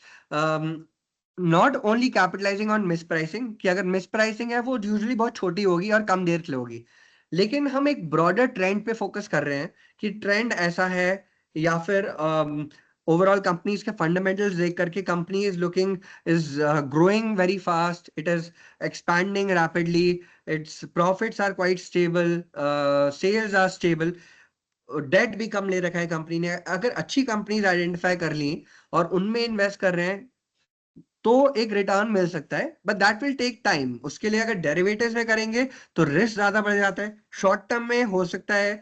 not only capitalizing on mispricing, कि अगर mispricing है वो usually बहुत छोटी होगी और कम देर के लिए होगी, लेकिन हम एक broader trend पे focus कर रहे हैं कि trend ऐसा है, या फिर overall companies के fundamentals देख करके company is looking is growing very fast, it is expanding rapidly, its profits are quite stable, sales are stable, debt भी कम ले रखा है कंपनी ने। अगर अच्छी कंपनीज आइडेंटिफाई कर ली और उनमें इन्वेस्ट कर रहे हैं तो एक रिटर्न मिल सकता है, but that will take time. उसके लिए अगर डेरिवेटिव्स में करेंगे तो रिस्क ज्यादा बढ़ जाता है। शॉर्ट टर्म में हो सकता है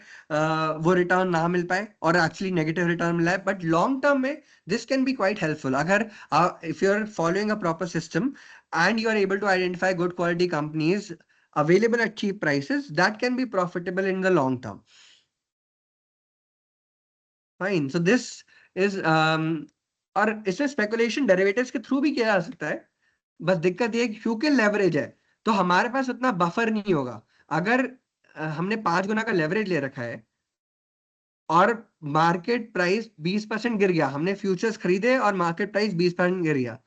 वो रिटर्न ना मिल पाए और एक्चुअली नेगेटिव रिटर्न मिला है, बट लॉन्ग टर्म में this can be quite helpful. अगर if you are following a proper system and you are able to identify good quality companies available at cheap prices, that can be profitable in the long term. Fine, so this is और इसमें speculation derivatives के through भी किया जा सकता है, बस दिक्कत ये है कि क्योंकि लेवरेज है तो हमारे पास उतना बफर नहीं होगा। अगर हमने 5 गुना का लेवरेज ले रखा है और मार्केट प्राइस 20% गिर गया, हमने फ्यूचर्स खरीदे और मार्केट प्राइस 20% गिर गया,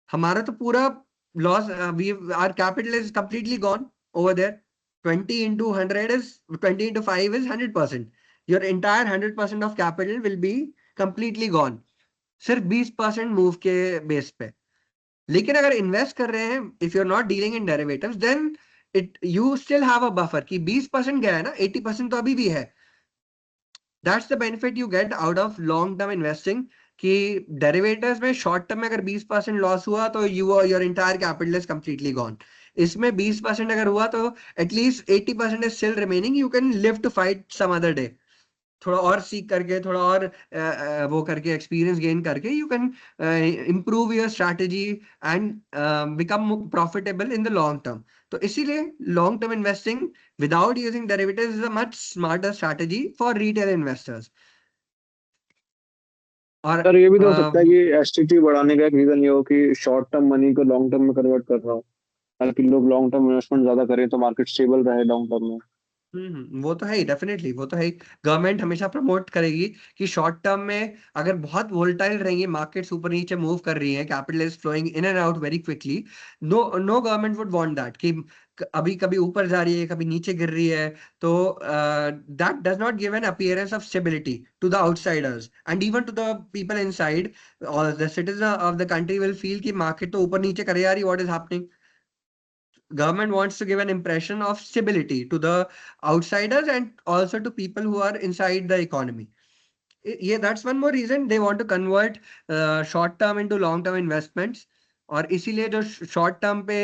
हमारा तो पूरा loss, we are capital is completely gone over there. 20 into 100 is 20 into 5 is 100%. Your entire 100% of capital will be completely gone, सिर्फ 20% मूव के बेस पे। लेकिन अगर इन्वेस्ट कर रहे हैं, if you are not dealing in derivatives, then it you still have a buffer कि 20% गया है ना, 80% तो अभी भी है। That's the benefit you get out of long term investing, कि डेरिवेटिव्स में शॉर्ट टर्म में अगर 20% लॉस हुआ तो your entire capital is completely gone. इसमें 20% अगर हुआ तो at least 80% is still remaining, you can live to fight some other day. थोड़ा और सीख करके, थोड़ा और वो करके, एक्सपीरियंस गेन करके, you can improve your strategy and become profitable in the long term. तो इसीलिए long term investing without using derivatives is a much smarter strategy for retail investors. और सर ये भी तो हो सकता है कि एसटीटी बढ़ाने का एक रीजन ये हो कि शॉर्ट टर्म मनी को लॉन्ग टर्म में कन्वर्ट कर रहा हो, ताकि लोग लॉन्ग टर्म इन्वेस्टमेंट ज्यादा करें तो मार्केट स्टेबल रहे लॉन्ग टर्म में। वो तो है ही, डेफिनेटली वो तो है ही। गवर्नमेंट हमेशा प्रमोट करेगी कि शॉर्ट टर्म में अगर बहुत वोलेटाइल रहेंगी, मार्केट्स ऊपर नीचे मूव कर रही हैं, capital is flowing in and out very quickly, no no government would want that कि अभी कभी ऊपर जा रही है, कभी नीचे गिर रही है, तो that does not give an appearance of stability to the outsiders and even to the people inside. और the citizen of the country will feel कि मार्केट तो ऊपर नीचे करे जा रही, what is happening. Government wants to give an impression of stability to the outsiders and also to people who are inside the economy. Yeah, that's one more reason they want to convert short term into long term investments. और इसीलिए जो short term पे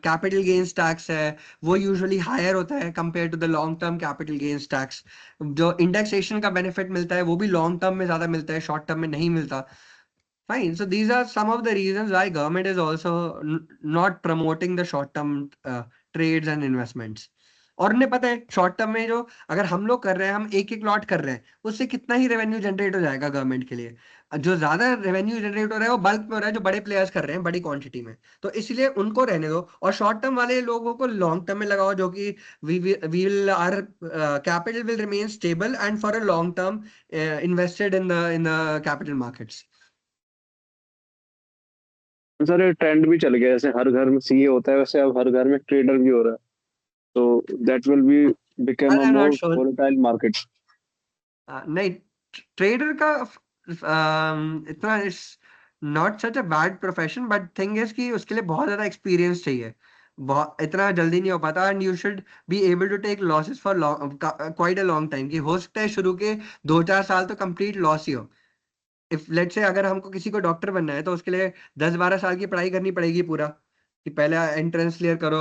capital gains tax है वो usually higher होता है compare to the long term capital gains tax. जो indexation का बेनिफिट मिलता है वो भी लॉन्ग टर्म में ज्यादा मिलता है, शॉर्ट टर्म में नहीं मिलता। Fine. So these are some of the reasons why government is also not promoting the short-term trades and investments. और उन्हें पता है शॉर्ट टर्म में जो अगर हम लोग कर रहे हैं, हम एक एक लॉट कर रहे हैं, उससे कितना ही रेवेन्यू जनरेट हो जाएगा गवर्नमेंट के लिए। जो ज्यादा रेवेन्यू जनरेट हो रहा है वो बल्क में हो रहा है, जो बड़े प्लेयर्स कर रहे हैं बड़ी क्वांटिटी में, तो इसलिए उनको रहने दो। और शॉर्ट टर्म वाले लोगों को लॉन्ग टर्म में लगाओ, जो कि we will our capital will remain stable and for a long term invested in the capital markets. Sir ये ट्रेंड भी चल गया, जैसे हर घर में सीए होता है वैसे अब हर घर में ट्रेडर भी हो रहा है, तो that will be become a I'm more not sure. Volatile market. नहीं, ट्रेडर का इतना it's not such a bad profession, but thing is कि उसके लिए बहुत ज्यादा एक्सपीरियंस चाहिए, बहुत इतना जल्दी नहीं हो पाता, and you should be able to take losses for quite a long time, कि हो सकता है शुरू के 2-4 साल तो कंप्लीट लॉस ही हो। इफ लेट्स से अगर हमको किसी को डॉक्टर बनना है तो उसके लिए 10-12 साल की पढ़ाई करनी पड़ेगी पूरा, कि पहले एंट्रेंस क्लियर करो,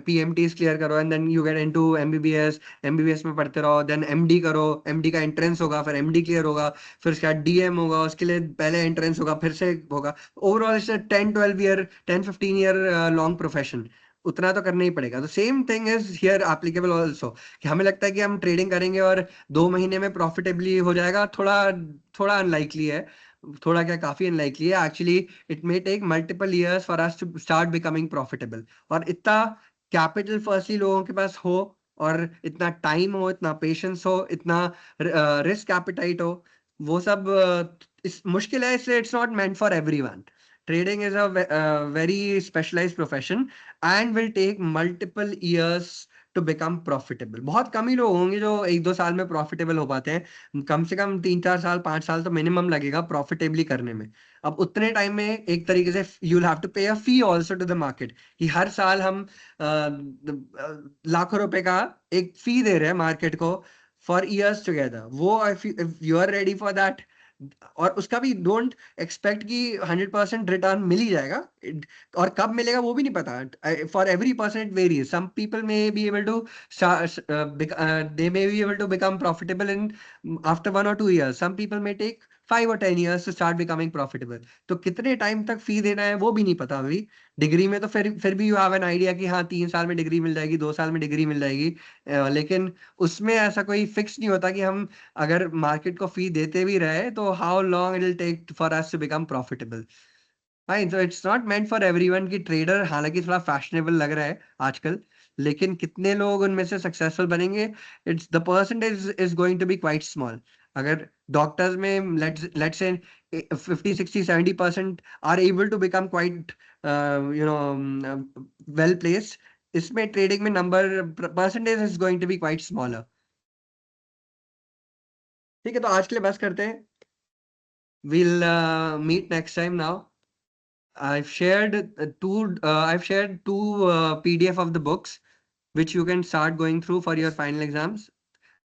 पीएमटीज क्लियर करो, and then you get into MBBS, MBBS में पढ़ते रहो, देन एमडी करो, एमडी का एंट्रेंस होगा, फिर एमडी क्लियर होगा, फिर उसके बाद डीएम होगा, उसके लिए पहले एंट्रेंस होगा, फिर से होगा। Overall it's 10-12 year, 10-15 year long profession, उतना तो करना ही पड़ेगा। तो same thing is here applicable also, कि हमें लगता है कि हम ट्रेडिंग करेंगे और 2 महीने में प्रॉफिटेबली हो जाएगा, थोड़ा थोड़ा अनलाइकली है, थोड़ा क्या काफी अनलाइकली है actually. It may take multiple years for us to start becoming profitable, और इतना कैपिटल फर्स्टली लोगों के पास हो, और इतना टाइम हो, इतना पेशेंस हो, इतना रिस्क एपिटाइट हो, वो सब इस मुश्किल है, इसलिए it's not meant for everyone. Trading is a very specialised profession and will take multiple years to become profitable. बहुत कम ही लोग होंगे जो 1-2 साल में प्रॉफिटेबल हो पाते हैं, कम से कम 3-4 साल, 5 साल तो मिनिमम लगेगा प्रॉफिटेबली करने में। अब उतने टाइम में एक तरीके से यू विल हैव टू पे अ फी आल्सो टू द मार्केट, कि हर साल हम लाखों रुपए का एक फी दे रहे हैं मार्केट को फॉर इयर्स टुगेदर। वो if you are ready for that, और उसका भी डोंट एक्सपेक्ट कि 100% रिटर्न मिल ही जाएगा, और कब मिलेगा वो भी नहीं पता। For every person it varies, some people may be able to they may be able to become profitable in after 1 or 2 years, some people may take 5 or 10 years to start becoming profitable। तो कितने time तक फी देना है वो भी नहीं पता अभी। डिग्री में तो फिर भी यू हैव एन आइडिया कि हाँ 3 साल में डिग्री मिल जाएगी, 2 साल में डिग्री मिल जाएगी, लेकिन उसमें ऐसा कोई फिक्स नहीं होता कि हम अगर मार्केट को फी देते भी रहे तो how long it will take for us to become profitable. Fine, so it's not meant for everyone की ट्रेडर, हालांकि थोड़ा फैशनेबल लग रहा है आजकल, लेकिन कितने लोग उनमें से सक्सेसफुल बनेंगे, it's the percentage is going to be quite small. अगर डॉक्टर्स में let's say 50-60-70% are able to become quite you know well placed, इसमें ट्रेडिंग में number percentage is going to be quite smaller. ठीक है, तो आज के लिए बस करते हैं, we'll meet next time now। I've shared two PDF of the books which you can start going through for your final exams.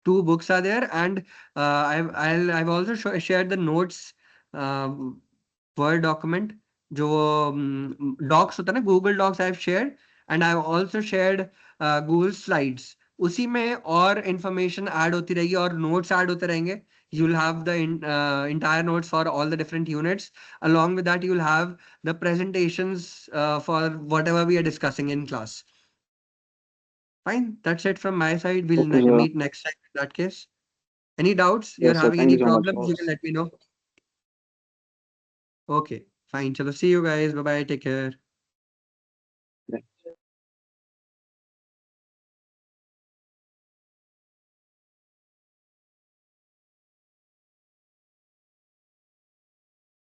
Two books are there, and I've also shared the notes Word document, जो docs होता है ना, Google Docs I've shared, and I've also shared Google Slides। उसी में और information add होती रहेगी और notes add होते रहेंगे। You'll have the entire notes for all the different units. Along with that, you'll have the presentations for whatever we are discussing in class। Fine, that's it from my side. We'll Okay, sir. meet next time in that case. Any doubts? You're Yes, sir. having Thank any you so much problems? for You can let me know. Okay, fine. Chalo, see you guys. Bye bye. Take care.